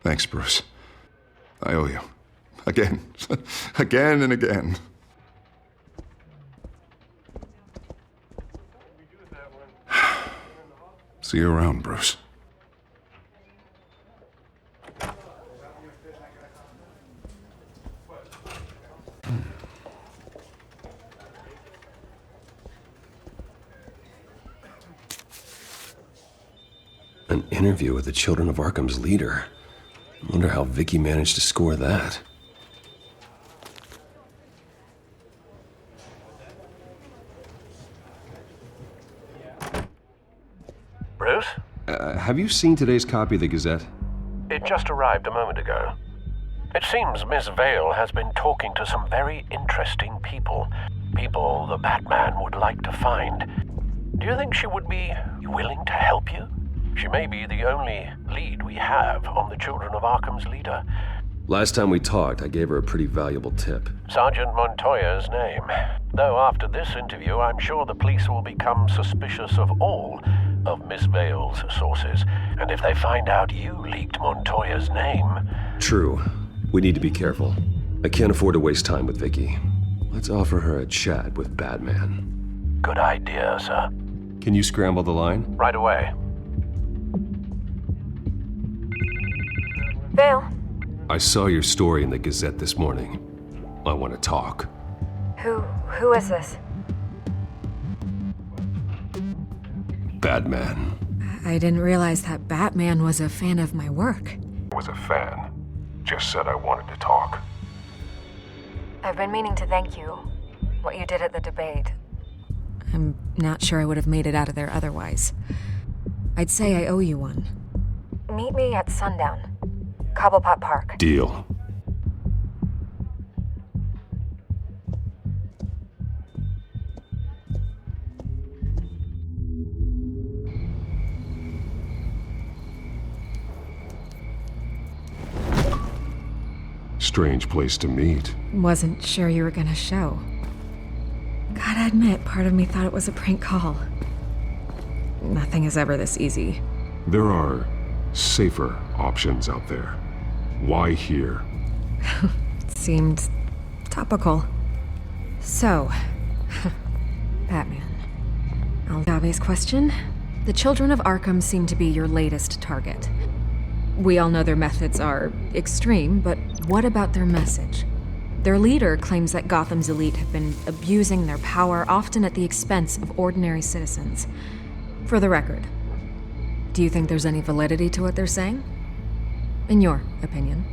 Thanks, Bruce. I owe you. Again. Again and again. See you around, Bruce. An interview with the Children of Arkham's leader. I wonder how Vicky managed to score that. Bruce? Have you seen today's copy of the Gazette? It just arrived a moment ago. It seems Miss Vale has been talking to some very interesting people. People the Batman would like to find. Do you think she would be willing to help you? She may be the only lead we have on the Children of Arkham's leader. Last time we talked, I gave her a pretty valuable tip. Sergeant Montoya's name. Though after this interview, I'm sure the police will become suspicious of all of Miss Vale's sources, and if they find out you leaked Montoya's name... True. We need to be careful. I can't afford to waste time with Vicky. Let's offer her a chat with Batman. Good idea, sir. Can you scramble the line? Right away. Vale. I saw your story in the Gazette this morning. I want to talk. Who is this? Batman. I didn't realize that Batman was a fan of my work. Was a fan. Just said I wanted to talk. I've been meaning to thank you. What you did at the debate. I'm not sure I would have made it out of there otherwise. I'd say I owe you one. Meet me at sundown. Cobblepot Park. Deal. Strange place to meet. Wasn't sure you were gonna show. Gotta admit, part of me thought it was a prank call. Nothing is ever this easy. There are safer options out there. Why here? Seemed topical. So, Batman. Obvious question. The children of Arkham seem to be your latest target. We all know their methods are extreme, but what about their message? Their leader claims that Gotham's elite have been abusing their power, often at the expense of ordinary citizens. For the record, do you think there's any validity to what they're saying? In your opinion?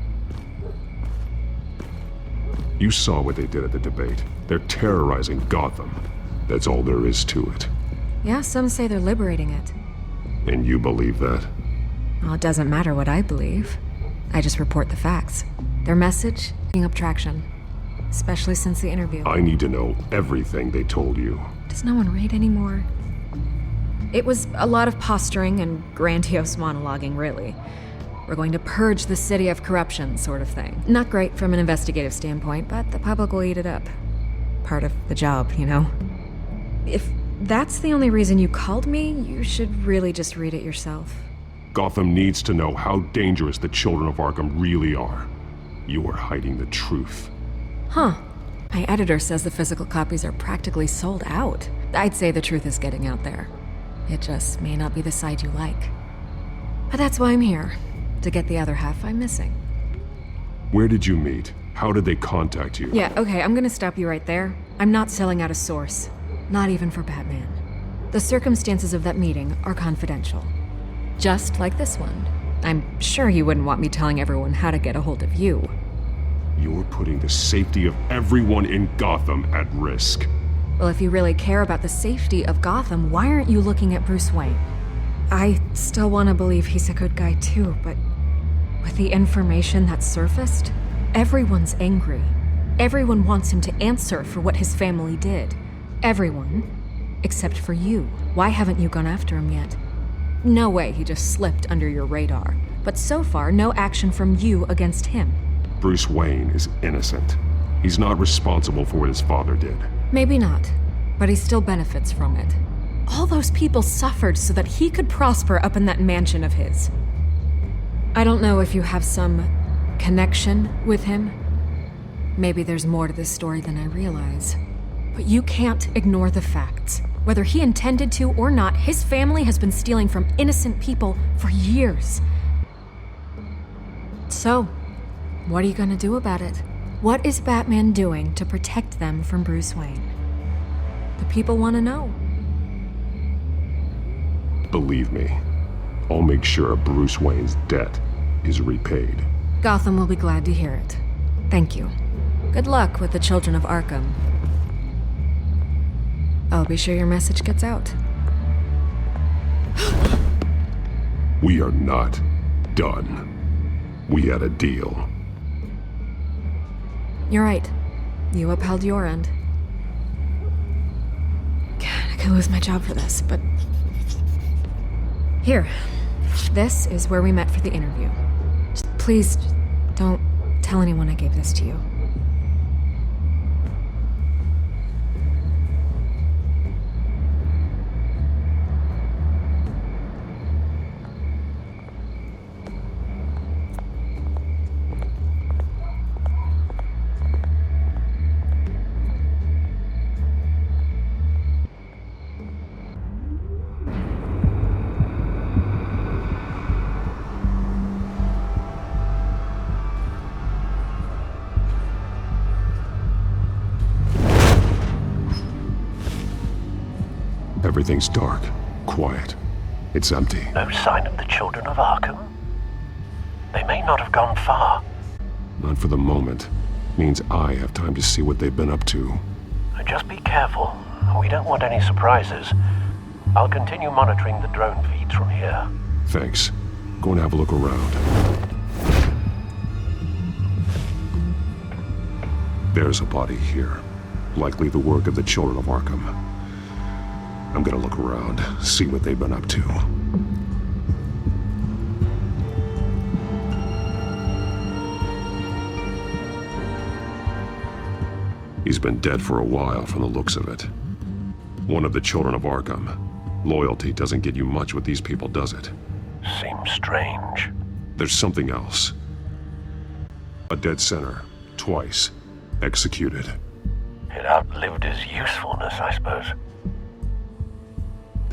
You saw what they did at the debate. They're terrorizing Gotham. That's all there is to it. Yeah, some say they're liberating it. And you believe that? Well, it doesn't matter what I believe. I just report the facts. Their message, picking up traction. Especially since the interview. I need to know everything they told you. Does no one read anymore? It was a lot of posturing and grandiose monologuing, really. We're going to purge the city of corruption, sort of thing. Not great from an investigative standpoint, but the public will eat it up. Part of the job, you know? If that's the only reason you called me, you should really just read it yourself. Gotham needs to know how dangerous the children of Arkham really are. You are hiding the truth. Huh. My editor says the physical copies are practically sold out. I'd say the truth is getting out there. It just may not be the side you like. But that's why I'm here. To get the other half I'm missing. Where did you meet? How did they contact you? Yeah, okay, I'm gonna stop you right there. I'm not selling out a source. Not even for Batman. The circumstances of that meeting are confidential. Just like this one. I'm sure you wouldn't want me telling everyone how to get a hold of you. You're putting the safety of everyone in Gotham at risk. Well, if you really care about the safety of Gotham, why aren't you looking at Bruce Wayne? I still want to believe he's a good guy too, but with the information that's surfaced, everyone's angry. Everyone wants him to answer for what his family did. Everyone, except for you. Why haven't you gone after him yet? No way he just slipped under your radar. But so far, no action from you against him. Bruce Wayne is innocent. He's not responsible for what his father did. Maybe not, but he still benefits from it. All those people suffered so that he could prosper up in that mansion of his. I don't know if you have some connection with him. Maybe there's more to this story than I realize. But you can't ignore the facts. Whether he intended to or not, his family has been stealing from innocent people for years. So, what are you gonna do about it? What is Batman doing to protect them from Bruce Wayne? The people want to know. Believe me, I'll make sure Bruce Wayne's debt is repaid. Gotham will be glad to hear it. Thank you. Good luck with the children of Arkham. I'll be sure your message gets out. We are not done. We had a deal. You're right. You upheld your end. God, I could lose my job for this, but... Here. This is where we met for the interview. Just please, don't tell anyone I gave this to you. Everything's dark, quiet. It's empty. No sign of the children of Arkham? They may not have gone far. Not for the moment. Means I have time to see what they've been up to. Just be careful. We don't want any surprises. I'll continue monitoring the drone feeds from here. Thanks. Go and have a look around. There's a body here. Likely the work of the children of Arkham. I'm gonna look around, see what they've been up to. He's been dead for a while from the looks of it. One of the children of Arkham. Loyalty doesn't get you much with these people, does it? Seems strange. There's something else. A dead center. Twice. Executed. It outlived his usefulness, I suppose.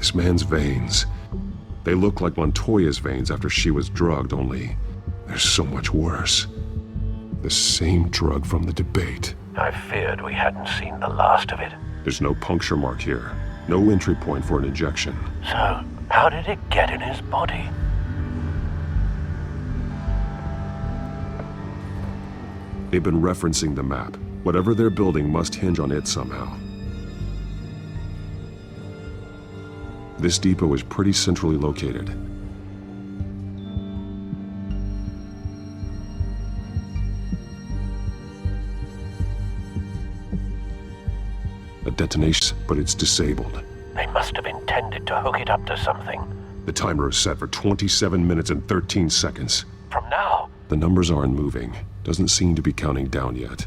This man's veins. They look like Montoya's veins after she was drugged, only they're so much worse. The same drug from the debate. I feared we hadn't seen the last of it. There's no puncture mark here. No entry point for an injection. So, how did it get in his body? They've been referencing the map. Whatever they're building must hinge on it somehow. This depot is pretty centrally located. A detonation, but it's disabled. They must have intended to hook it up to something. The timer is set for 27 minutes and 13 seconds. From now? The numbers aren't moving. Doesn't seem to be counting down yet.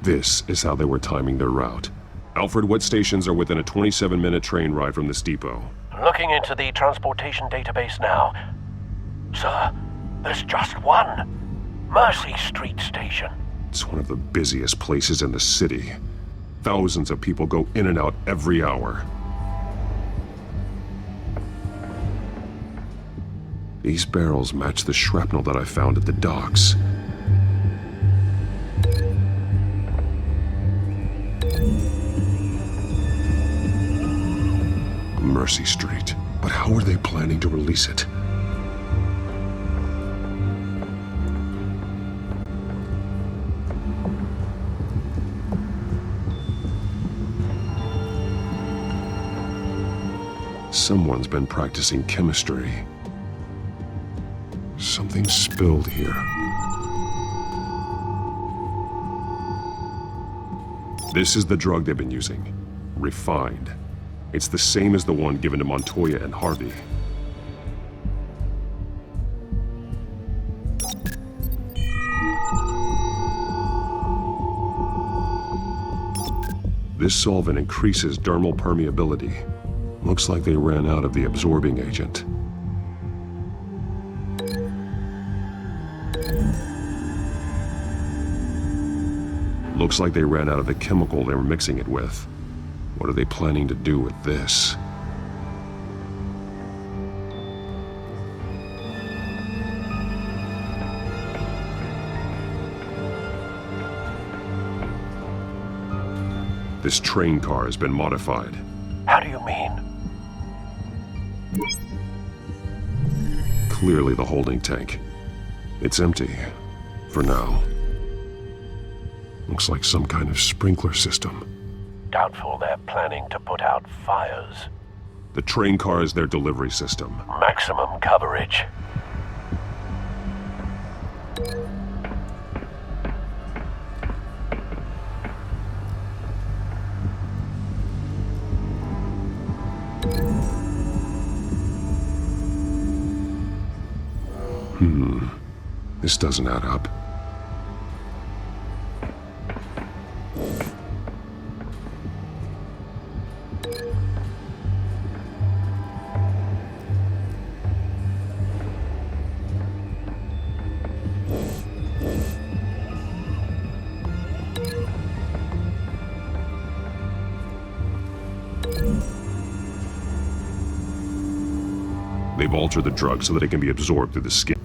This is how they were timing their route. Alfred, what stations are within a 27-minute train ride from this depot? Looking into the transportation database now. Sir, there's just one. Mercy Street Station. It's one of the busiest places in the city. Thousands of people go in and out every hour. These barrels match the shrapnel that I found at the docks. Mercy Street. But how are they planning to release it? Someone's been practicing chemistry. Something spilled here. This is the drug they've been using. Refined. It's the same as the one given to Montoya and Harvey. This solvent increases dermal permeability. Looks like they ran out of the absorbing agent. Looks like they ran out of the chemical they were mixing it with. What are they planning to do with this? This train car has been modified. How do you mean? Clearly the holding tank. It's empty. For now. Looks like some kind of sprinkler system. Doubtful they're planning to put out fires. The train car is their delivery system. Maximum coverage. This doesn't add up. They've altered the drug so that it can be absorbed through the skin.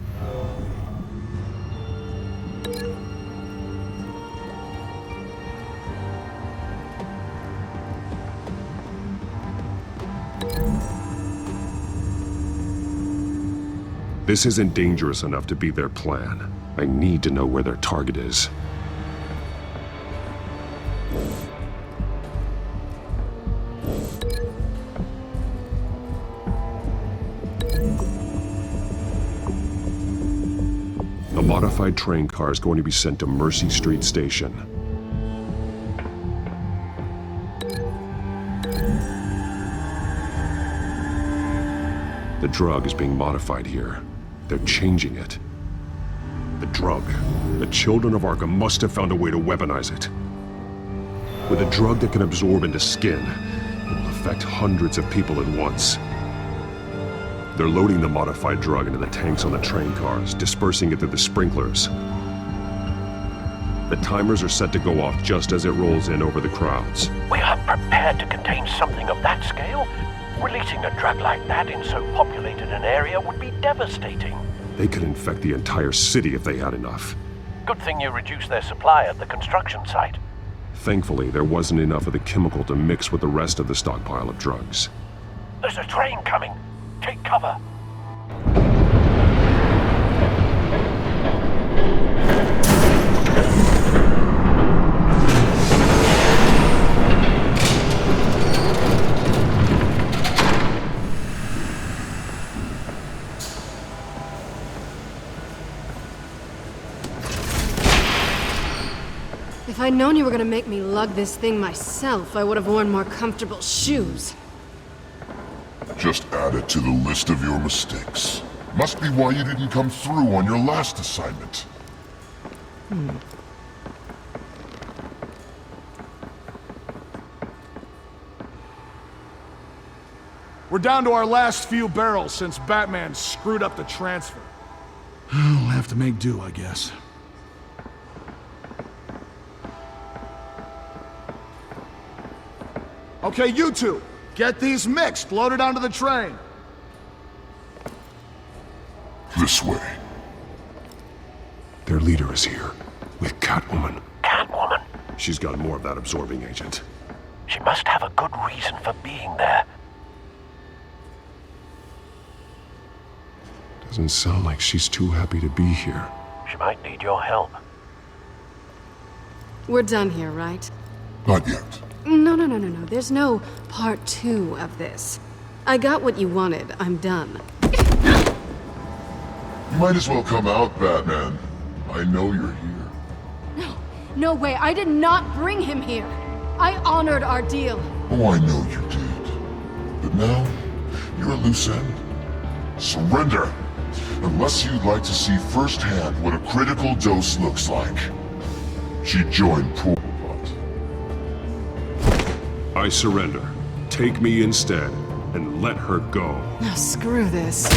This isn't dangerous enough to be their plan. I need to know where their target is. A modified train car is going to be sent to Mercy Street Station. The drug is being modified here. They're changing it. The drug. The children of Arkham must have found a way to weaponize it. With a drug that can absorb into skin, it will affect hundreds of people at once. They're loading the modified drug into the tanks on the train cars, dispersing it through the sprinklers. The timers are set to go off just as it rolls in over the crowds. We are prepared to contain something of that scale? Releasing a drug like that in so populated an area would be devastating. They could infect the entire city if they had enough. Good thing you reduced their supply at the construction site. Thankfully, there wasn't enough of the chemical to mix with the rest of the stockpile of drugs. There's a train coming. Take cover. If I'd known you were gonna make me lug this thing myself, I would have worn more comfortable shoes. Just add it to the list of your mistakes. Must be why you didn't come through on your last assignment. We're down to our last few barrels since Batman screwed up the transfer. We'll have to make do, I guess. Okay, you two, get these mixed, loaded onto the train. This way. Their leader is here, with Catwoman. Catwoman? She's got more of that absorbing agent. She must have a good reason for being there. Doesn't sound like she's too happy to be here. She might need your help. We're done here, right? Not yet. No. There's no part 2 of this. I got what you wanted. I'm done. You might as well come out, Batman. I know you're here. No way. I did not bring him here. I honored our deal. Oh, I know you did. But now, you're a loose end. Surrender! Unless you'd like to see firsthand what a critical dose looks like. She joined Pool. I surrender. Take me instead, and let her go. No, screw this.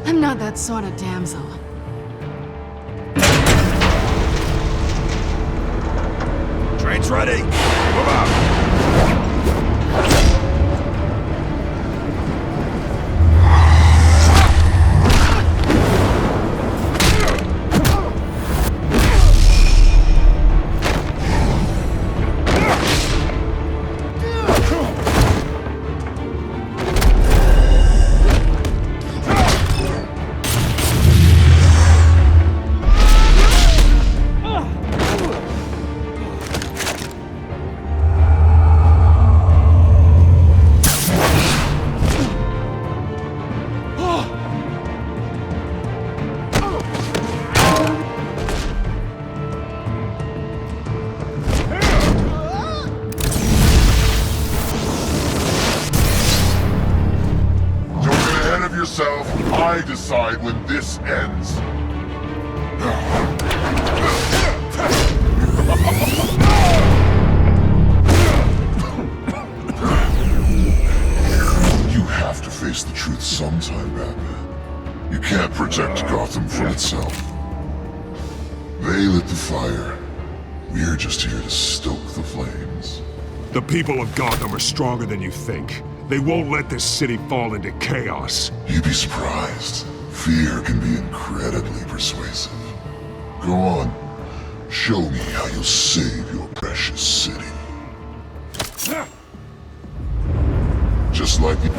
I'm not that sort of damsel. Train's ready. Move out. I decide when this ends. You have to face the truth sometime, Batman. You can't protect Gotham from itself. They lit the fire. We're just here to stoke the flames. The people of Gotham are stronger than you think. They won't let this city fall into chaos. You'd be surprised. Fear can be incredibly persuasive. Go on. Show me how you'll save your precious city. just like it.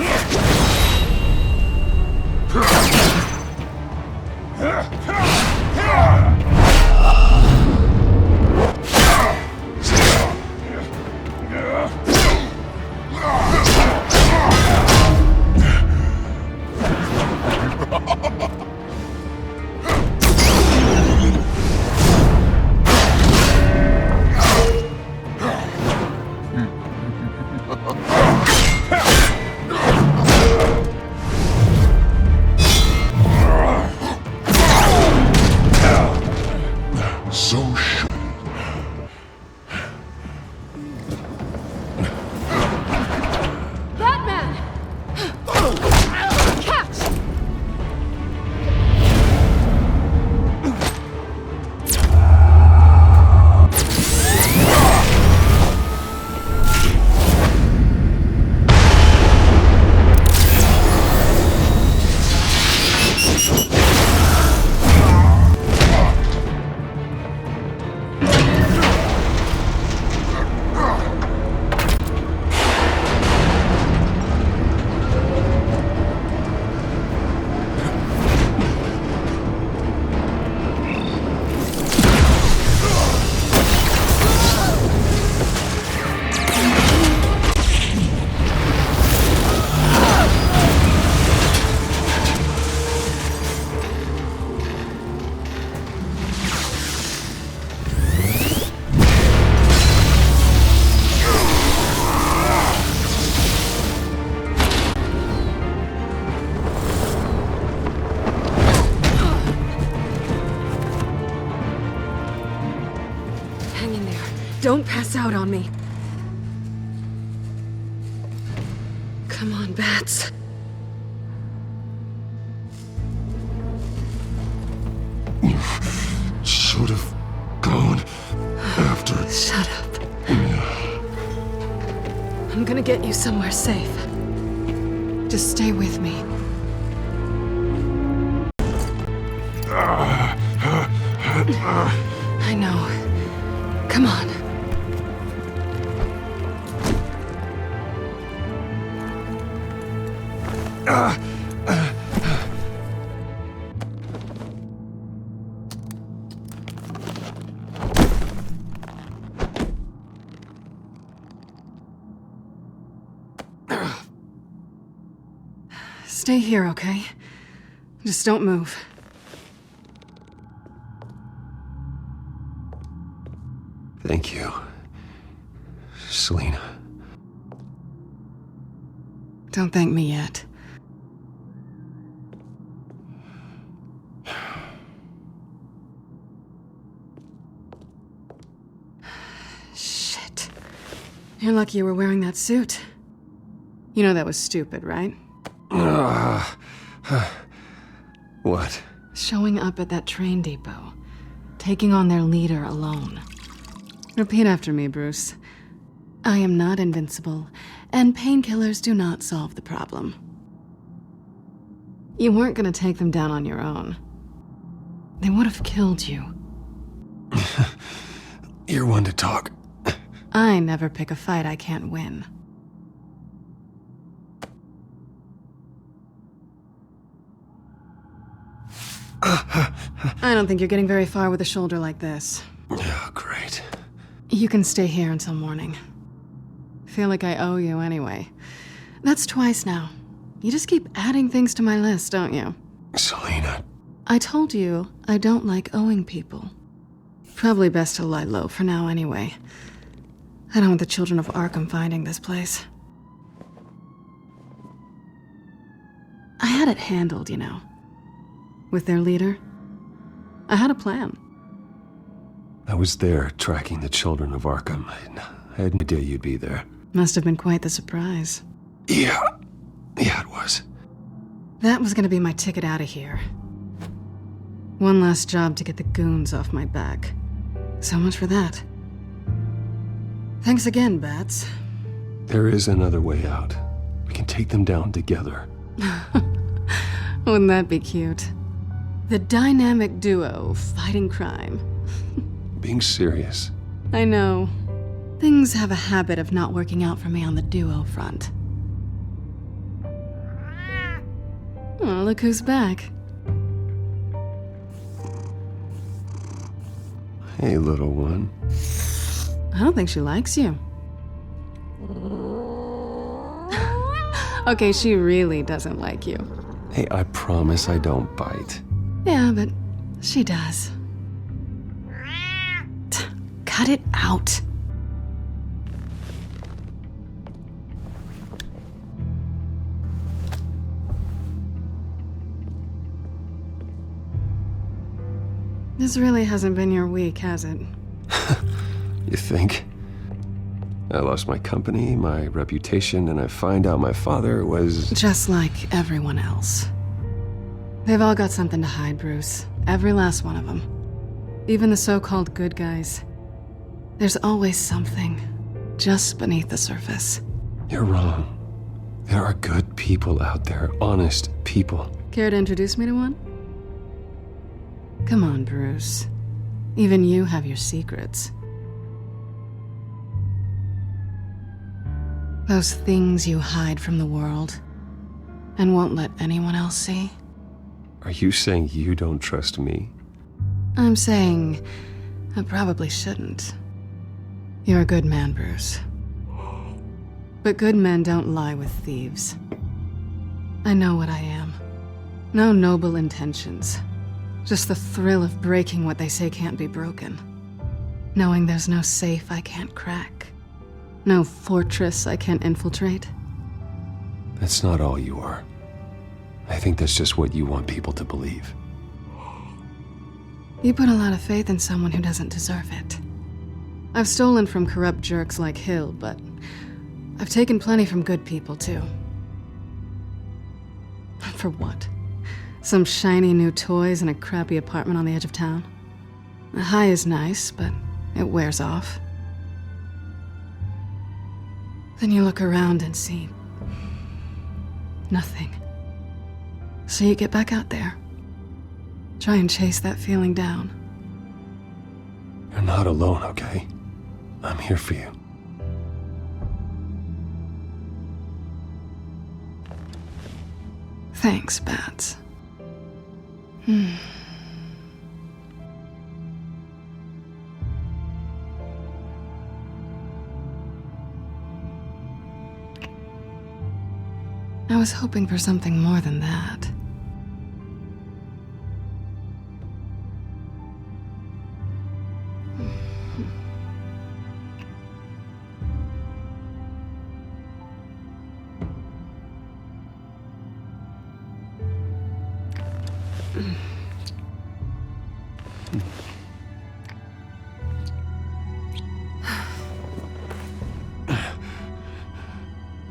So should. Batman! Catch! Hang in there. Don't pass out on me. Come on, Bats. Should have gone after. Shut up. I'm gonna get you somewhere safe. Just stay with me. I know. Come on. Stay here, okay? Just don't move. Thank you, Selina. Don't thank me yet. Shit. You're lucky you were wearing that suit. You know that was stupid, right? What? Showing up at that train depot. Taking on their leader alone. Repeat after me, Bruce. I am not invincible, and painkillers do not solve the problem. You weren't gonna take them down on your own. They would have killed you. You're one to talk. I never pick a fight I can't win. I don't think you're getting very far with a shoulder like this. Oh, great. You can stay here until morning. Feel like I owe you anyway. That's twice now. You just keep adding things to my list, don't you? Selina. I told you I don't like owing people. Probably best to lie low for now anyway. I don't want the children of Arkham finding this place. I had it handled, you know. With their leader. I had a plan. I was there tracking the children of Arkham. I had no idea you'd be there. Must have been quite the surprise. Yeah, it was. That was gonna be my ticket out of here. One last job to get the goons off my back. So much for that. Thanks again, Bats. There is another way out. We can take them down together. Wouldn't that be cute? The dynamic duo fighting crime. Being serious. I know. Things have a habit of not working out for me on the duo front. Well, look who's back. Hey, little one. I don't think she likes you. Okay, she really doesn't like you. Hey, I promise I don't bite. Yeah, but she does. Cut it out. This really hasn't been your week, has it? You think? I lost my company, my reputation, and I find out my father was... Just like everyone else. They've all got something to hide, Bruce. Every last one of them. Even the so-called good guys. There's always something just beneath the surface. You're wrong. There are good people out there, honest people. Care to introduce me to one? Come on, Bruce. Even you have your secrets. Those things you hide from the world and won't let anyone else see. Are you saying you don't trust me? I'm saying I probably shouldn't. You're a good man, Bruce. But good men don't lie with thieves. I know what I am. No noble intentions. Just the thrill of breaking what they say can't be broken. Knowing there's no safe I can't crack. No fortress I can't infiltrate. That's not all you are. I think that's just what you want people to believe. You put a lot of faith in someone who doesn't deserve it. I've stolen from corrupt jerks like Hill, but I've taken plenty from good people, too. For what? Some shiny new toys and a crappy apartment on the edge of town? The high is nice, but it wears off. Then you look around and see nothing. So you get back out there. Try and chase that feeling down. You're not alone, okay? I'm here for you. Thanks, Bats. I was hoping for something more than that.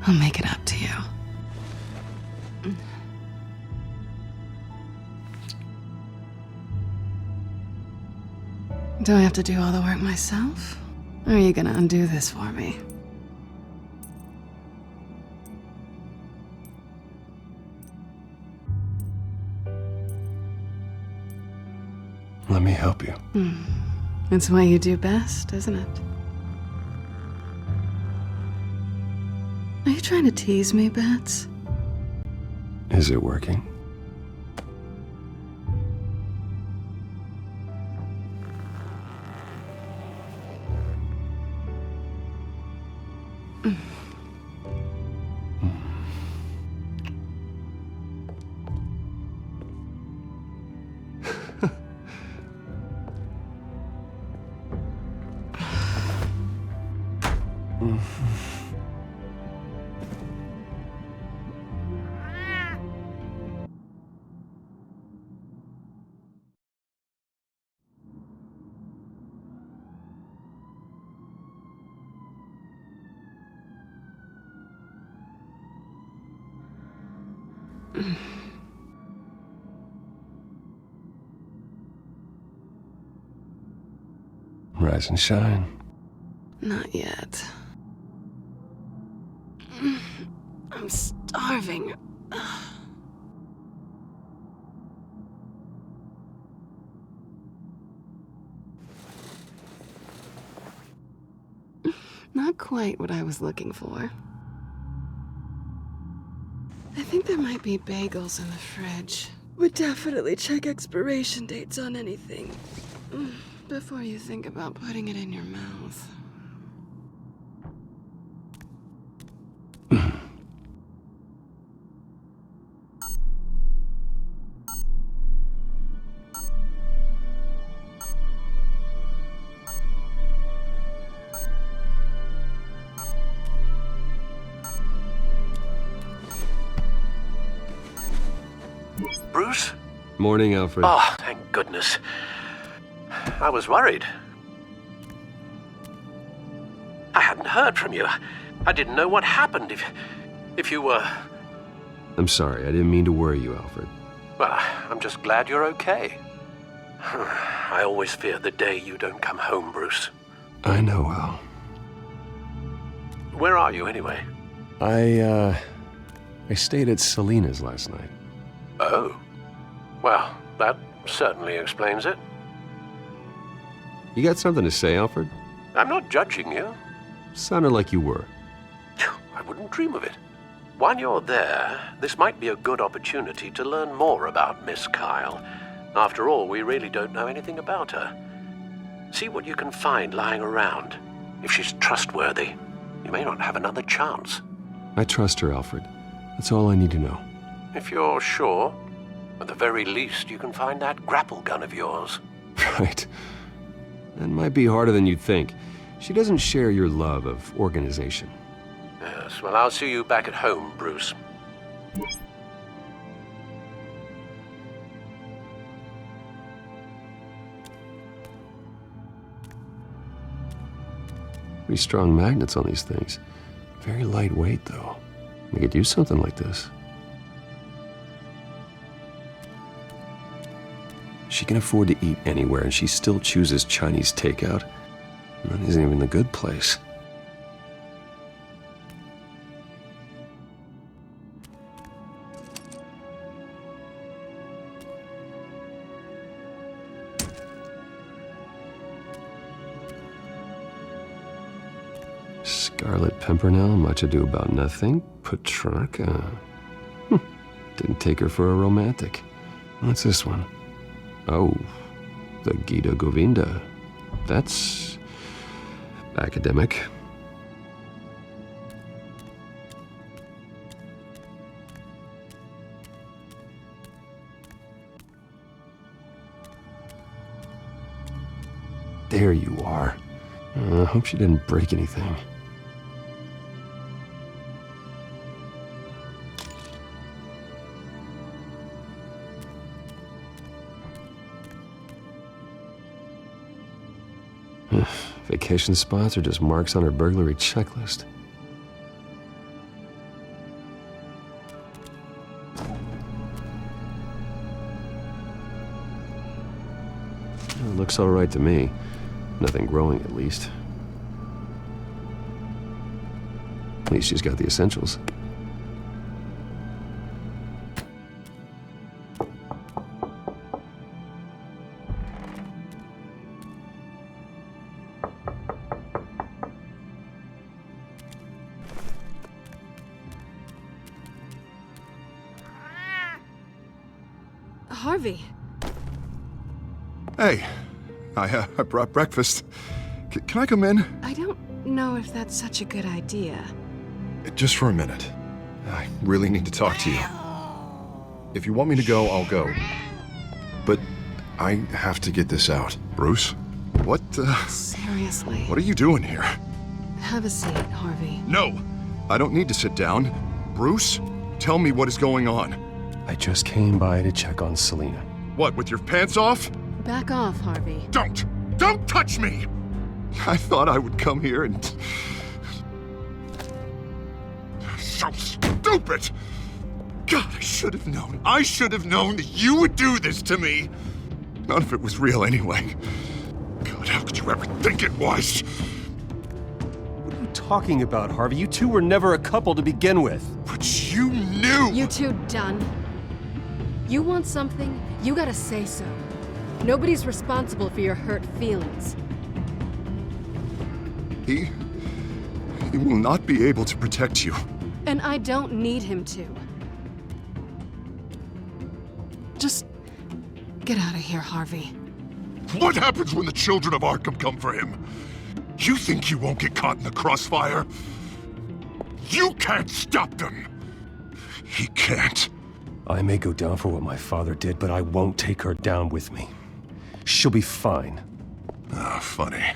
I'll make it up to you. Do I have to do all the work myself? Or are you gonna undo this for me? Let me help you. It's what you do best, isn't it? Are you trying to tease me, Bats? Is it working? Rise and shine. Not yet. I'm starving. Not quite what I was looking for. I think there might be bagels in the fridge. Would definitely check expiration dates on anything before you think about putting it in your mouth. Bruce? Morning, Alfred. Oh, thank goodness. I was worried. I hadn't heard from you. I didn't know what happened if you were... I'm sorry, I didn't mean to worry you, Alfred. Well, I'm just glad you're okay. I always fear the day you don't come home, Bruce. I know, Al. Where are you, anyway? I stayed at Selena's last night. Oh. Well, that certainly explains it. You got something to say, Alfred? I'm not judging you. Sounded like you were. I wouldn't dream of it. While you're there, this might be a good opportunity to learn more about Miss Kyle. After all, we really don't know anything about her. See what you can find lying around. If she's trustworthy, you may not have another chance. I trust her, Alfred. That's all I need to know. If you're sure, at the very least, you can find that grapple gun of yours. Right. That might be harder than you'd think. She doesn't share your love of organization. Yes, well, I'll see you back at home, Bruce. Pretty strong magnets on these things. Very lightweight, though. We could use something like this. She can afford to eat anywhere, and she still chooses Chinese takeout. And that isn't even the good place. Scarlet Pimpernel, much ado about nothing. Petrarca. Didn't take her for a romantic. What's this one? Oh, the Gita Govinda. That's academic. There you are. I hope she didn't break anything. Vacation spots are just marks on her burglary checklist. It looks all right to me. Nothing growing, at least. At least she's got the essentials. Harvey. Hey, I brought breakfast. Can I come in? I don't know if that's such a good idea. Just for a minute. I really need to talk to you. If you want me to go, I'll go. But I have to get this out. Bruce? What, Seriously. What are you doing here? Have a seat, Harvey. No! I don't need to sit down. Bruce, tell me what is going on. I just came by to check on Selena. What, with your pants off? Back off, Harvey. Don't touch me! I thought I would come here and... So stupid! God, I should have known. I should have known that you would do this to me. None of it was real anyway. God, how could you ever think it was? What are you talking about, Harvey? You two were never a couple to begin with. But you knew! You two done? You want something, you gotta say so. Nobody's responsible for your hurt feelings. He will not be able to protect you. And I don't need him to. Just get out of here, Harvey. What happens when the children of Arkham come for him? You think you won't get caught in the crossfire? You can't stop them! He can't. I may go down for what my father did, but I won't take her down with me. She'll be fine. Ah, funny.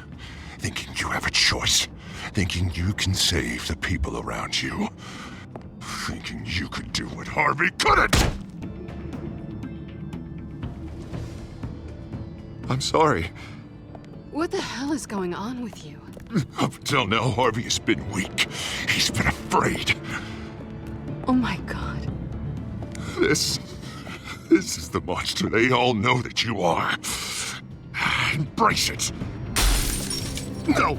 Thinking you have a choice. Thinking you can save the people around you. Thinking you could do what Harvey couldn't! I'm sorry. What the hell is going on with you? Up until now, Harvey has been weak. He's been afraid. Oh my god. This is the monster they all know that you are. Embrace it. No.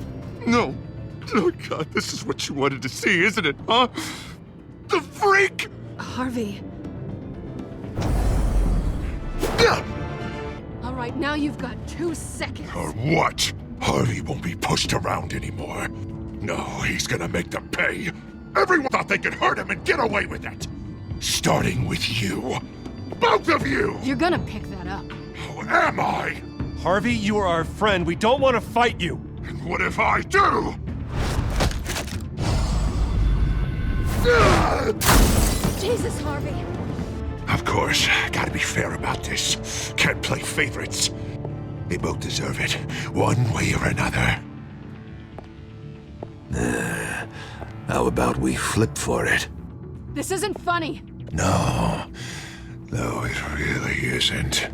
Oh god, this is what you wanted to see, isn't it, huh? The freak! Harvey. All right, now you've got 2 seconds. Or what? Harvey won't be pushed around anymore. No, he's gonna make them pay. Everyone thought they could hurt him and get away with it. Starting with you. Both of you! You're gonna pick that up. Who am I? Harvey, you are our friend. We don't want to fight you. And what if I do? Jesus, Harvey. Of course, gotta be fair about this. Can't play favorites. They both deserve it, one way or another. How about we flip for it? This isn't funny. No, it really isn't.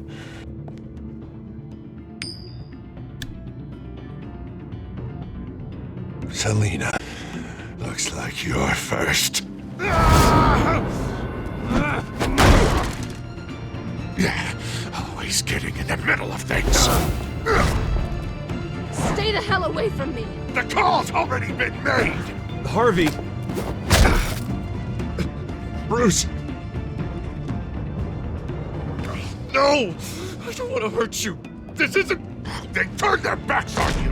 Selina, looks like you're first. Yeah, always getting in the middle of things. Stay the hell away from me. The call's already been made. Harvey. Bruce. No, I don't want to hurt you. This isn't... They turned their backs on you.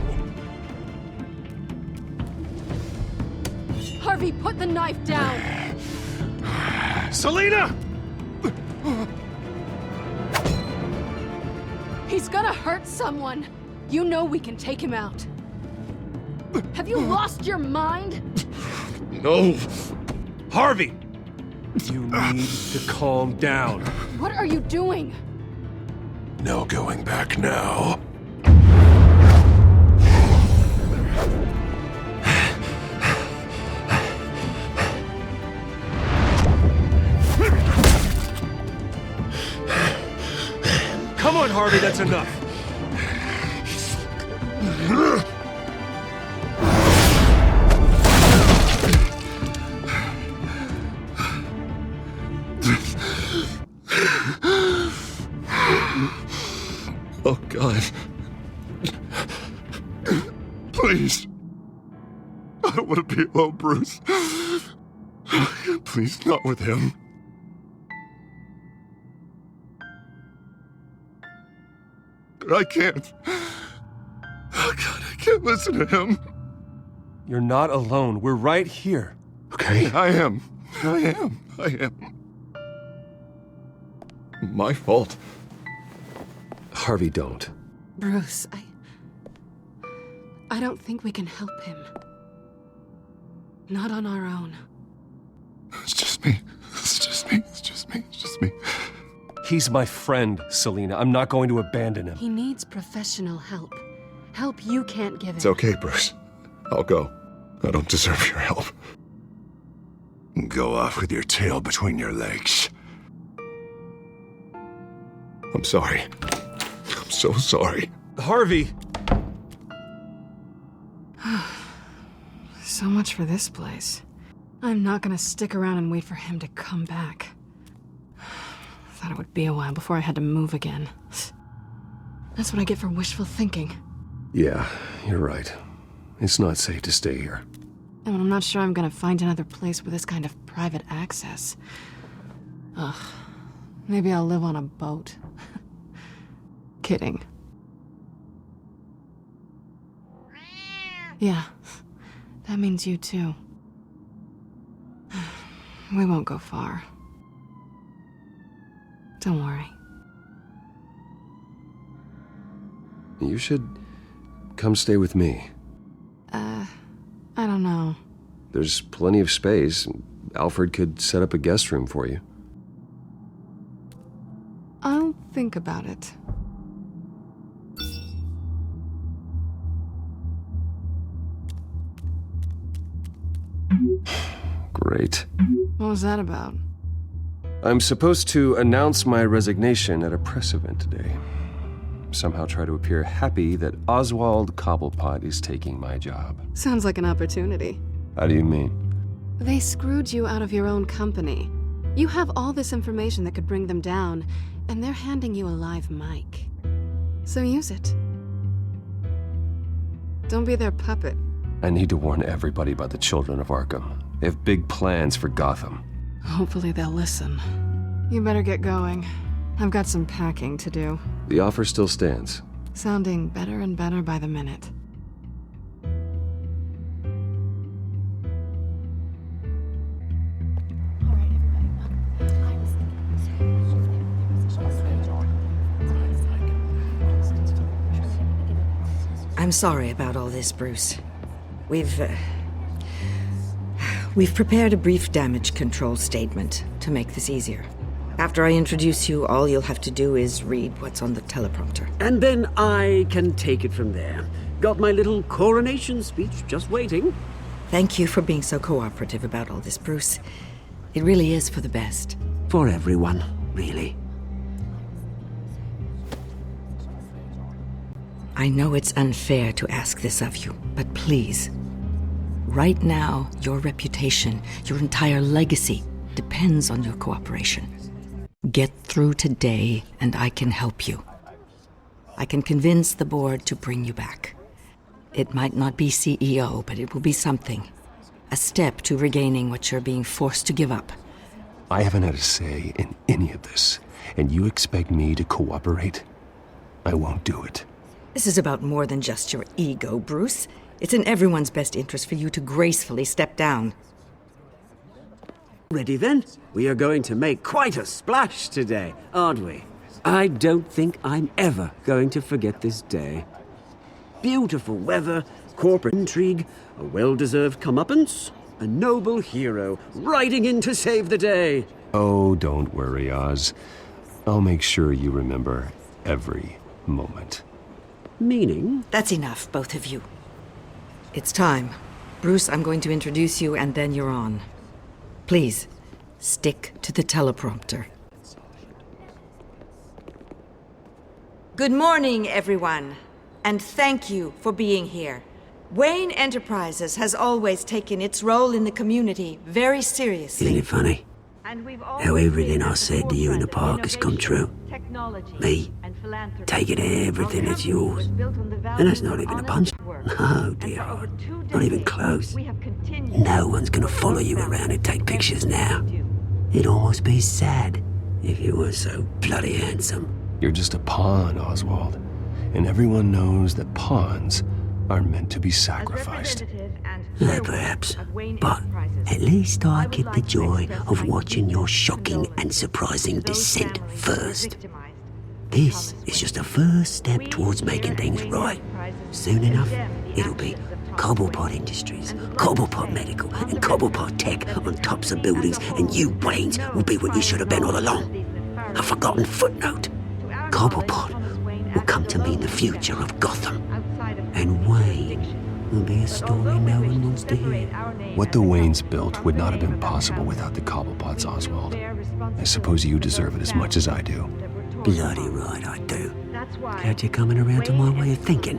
Harvey, put the knife down. Selina! He's gonna hurt someone. You know we can take him out. Have you lost your mind? No. Harvey! You need to calm down. What are you doing? No going back now. Come on, Harvey, that's enough. Oh, God. Please. I don't want to be alone, Bruce. Please, not with him. I can't. Oh, God, I can't listen to him. You're not alone. We're right here. Okay, I am. My fault. Harvey, don't. Bruce, I don't think we can help him. Not on our own. It's just me. He's my friend, Selina. I'm not going to abandon him. He needs professional help. Help you can't give him. It's okay, Bruce. I'll go. I don't deserve your help. Go off with your tail between your legs. I'm sorry. I'm so sorry. Harvey! So much for this place. I'm not gonna stick around and wait for him to come back. Thought it would be a while before I had to move again. That's what I get for wishful thinking. Yeah, you're right. It's not safe to stay here. And I'm not sure I'm gonna find another place with this kind of private access. Ugh. Maybe I'll live on a boat. Kidding. Yeah. That means you too. We won't go far. Don't worry. You should come stay with me. I don't know. There's plenty of space. Alfred could set up a guest room for you. I'll think about it. Great. What was that about? I'm supposed to announce my resignation at a press event today. Somehow try to appear happy that Oswald Cobblepot is taking my job. Sounds like an opportunity. How do you mean? They screwed you out of your own company. You have all this information that could bring them down, and they're handing you a live mic. So use it. Don't be their puppet. I need to warn everybody about the Children of Arkham. They have big plans for Gotham. Hopefully they'll listen. You better get going. I've got some packing to do. The offer still stands. Sounding better and better by the minute. I'm sorry about all this, Bruce. We've prepared a brief damage control statement to make this easier. After I introduce you, all you'll have to do is read what's on the teleprompter. And then I can take it from there. Got my little coronation speech just waiting. Thank you for being so cooperative about all this, Bruce. It really is for the best. For everyone, really. I know it's unfair to ask this of you, but please. Right now, your reputation, your entire legacy, depends on your cooperation. Get through today, and I can help you. I can convince the board to bring you back. It might not be CEO, but it will be something. A step to regaining what you're being forced to give up. I haven't had a say in any of this, and you expect me to cooperate? I won't do it. This is about more than just your ego, Bruce. It's in everyone's best interest for you to gracefully step down. Ready then? We are going to make quite a splash today, aren't we? I don't think I'm ever going to forget this day. Beautiful weather, corporate intrigue, a well-deserved comeuppance, a noble hero riding in to save the day. Oh, don't worry, Oz. I'll make sure you remember every moment. Meaning? That's enough, both of you. It's time. Bruce, I'm going to introduce you, and then you're on. Please, stick to the teleprompter. Good morning, everyone, and thank you for being here. Wayne Enterprises has always taken its role in the community very seriously. Isn't it funny? How everything I said to you in the park has come true. Me, taking everything that's yours. And that's not even a punch. No, dear heart. Not even close. No one's gonna follow you around and take pictures now. It'd almost be sad if you were so bloody handsome. You're just a pawn, Oswald. And everyone knows that pawns are meant to be sacrificed. Perhaps. But at least I get the joy of watching your shocking and surprising descent first. This is just a first step towards making things right. Soon enough, it'll be Cobblepot Industries, Cobblepot Medical, and Cobblepot Tech on tops of buildings, and you, Waynes, will be what you should have been all along. A forgotten footnote. Cobblepot will come to mean the future of Gotham. And Wayne will be a story no one wants to hear. What the Waynes built would not have been possible without the Cobblepots, Oswald. I suppose you deserve it as much as I do. Bloody right I do. Glad you're coming around to my way of thinking.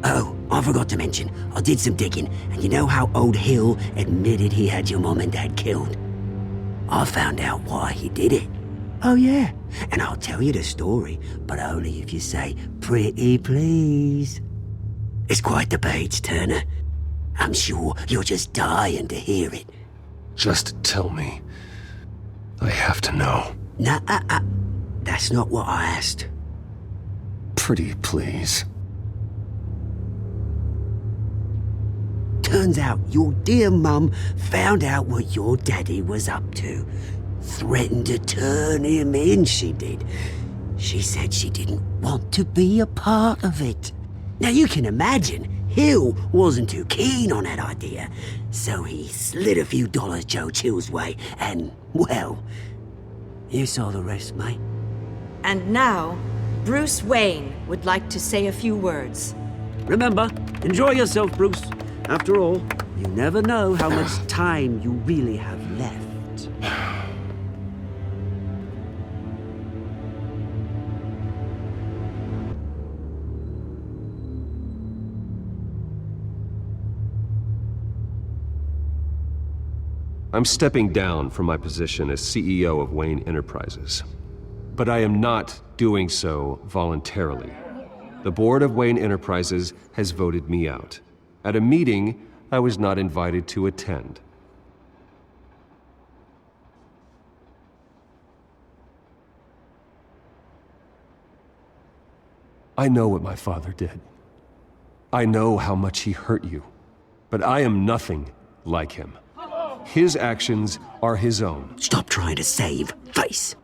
Oh, I forgot to mention, I did some digging, and you know how old Hill admitted he had your mom and dad killed? I found out why he did it. Oh yeah, and I'll tell you the story, but only if you say, pretty please. It's quite the page, Turner. I'm sure you're just dying to hear it. Just tell me. I have to know. Nah, that's not what I asked. Pretty please. Turns out your dear mum found out what your daddy was up to. Threatened to turn him in, she did. She said she didn't want to be a part of it. Now you can imagine, Hill wasn't too keen on that idea, so he slid a few dollars Joe Chill's way, and, well, you saw the rest, mate. And now, Bruce Wayne would like to say a few words. Remember, enjoy yourself, Bruce. After all, you never know how much time you really have left. I'm stepping down from my position as CEO of Wayne Enterprises. But I am not doing so voluntarily. The board of Wayne Enterprises has voted me out, at a meeting I was not invited to attend. I know what my father did. I know how much he hurt you, but I am nothing like him. His actions are his own. Stop trying to save face.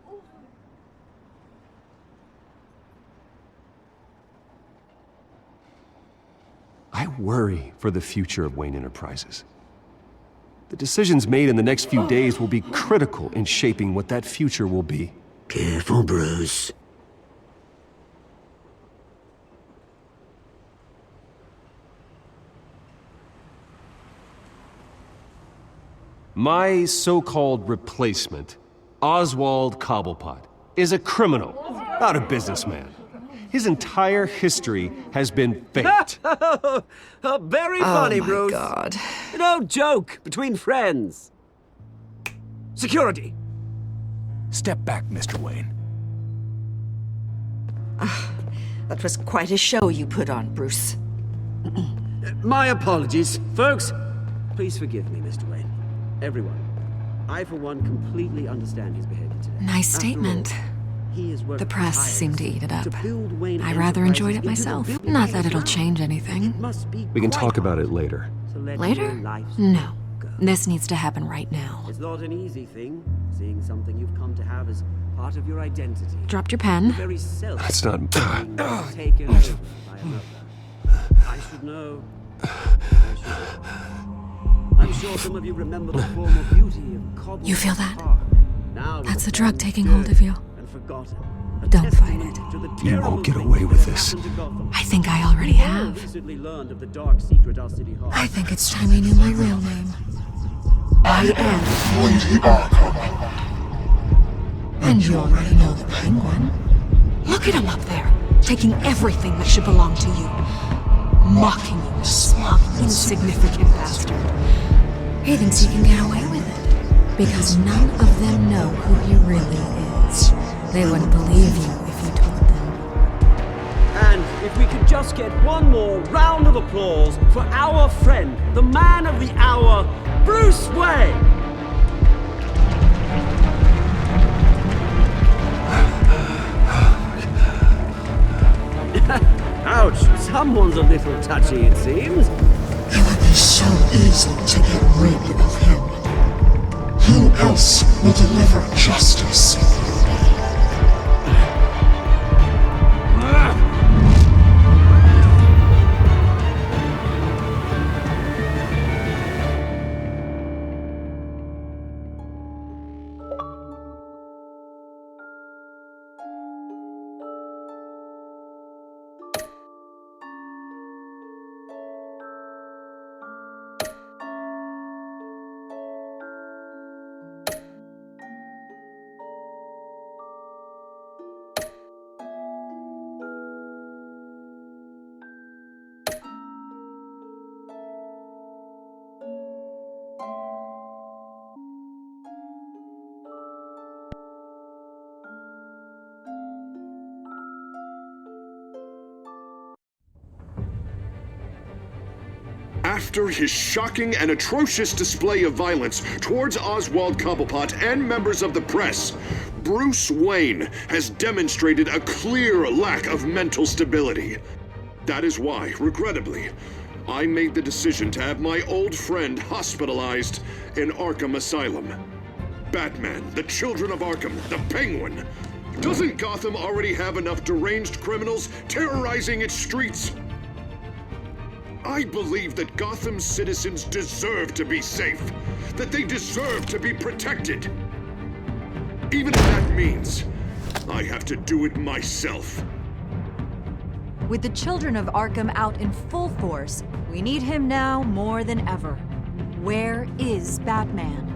I worry for the future of Wayne Enterprises. The decisions made in the next few days will be critical in shaping what that future will be. Careful, Bruce. My so-called replacement, Oswald Cobblepot, is a criminal, not a businessman. His entire history has been faked. Very funny, my Bruce. God. No joke between friends. Security. Step back, Mr. Wayne. That was quite a show you put on, Bruce. My apologies. Folks, please forgive me, Mr. Wayne. Everyone. I, for one, completely understand his behavior today. Nice statement. The press seemed to eat it up. I rather enjoyed it myself. Not that it'll change anything. We can talk about it later. Later? No. This needs to happen right now. It's not an easy thing, seeing something you've come to have as part of your identity. Dropped your pen? Very self. That's not... Taken over by another. I should know. I'm sure some of you remember the former beauty of Cobble. You feel that? Now That's the drug taking hold of you. forgotten. Don't fight it. You won't get away with this. I think I already have. I think it's time you knew my real name. I am Lady Arkham. And you already know the Penguin. Look at him up there, taking everything that should belong to you. Mocking you, a smug, insignificant bastard. He thinks he can get away with it. Because none of them know who he really is. They wouldn't believe you if you told them. And if we could just get one more round of applause for our friend, the man of the hour, Bruce Wayne! Ouch, someone's a little touchy, it seems. It would be so easy to get rid of him. Who else will deliver justice? After his shocking and atrocious display of violence towards Oswald Cobblepot and members of the press, Bruce Wayne has demonstrated a clear lack of mental stability. That is why, regrettably, I made the decision to have my old friend hospitalized in Arkham Asylum. Batman, the Children of Arkham, the Penguin, Doesn't Gotham already have enough deranged criminals terrorizing its streets? I believe that Gotham's citizens deserve to be safe, that they deserve to be protected. Even if that means I have to do it myself. With the children of Arkham out in full force, we need him now more than ever. Where is Batman?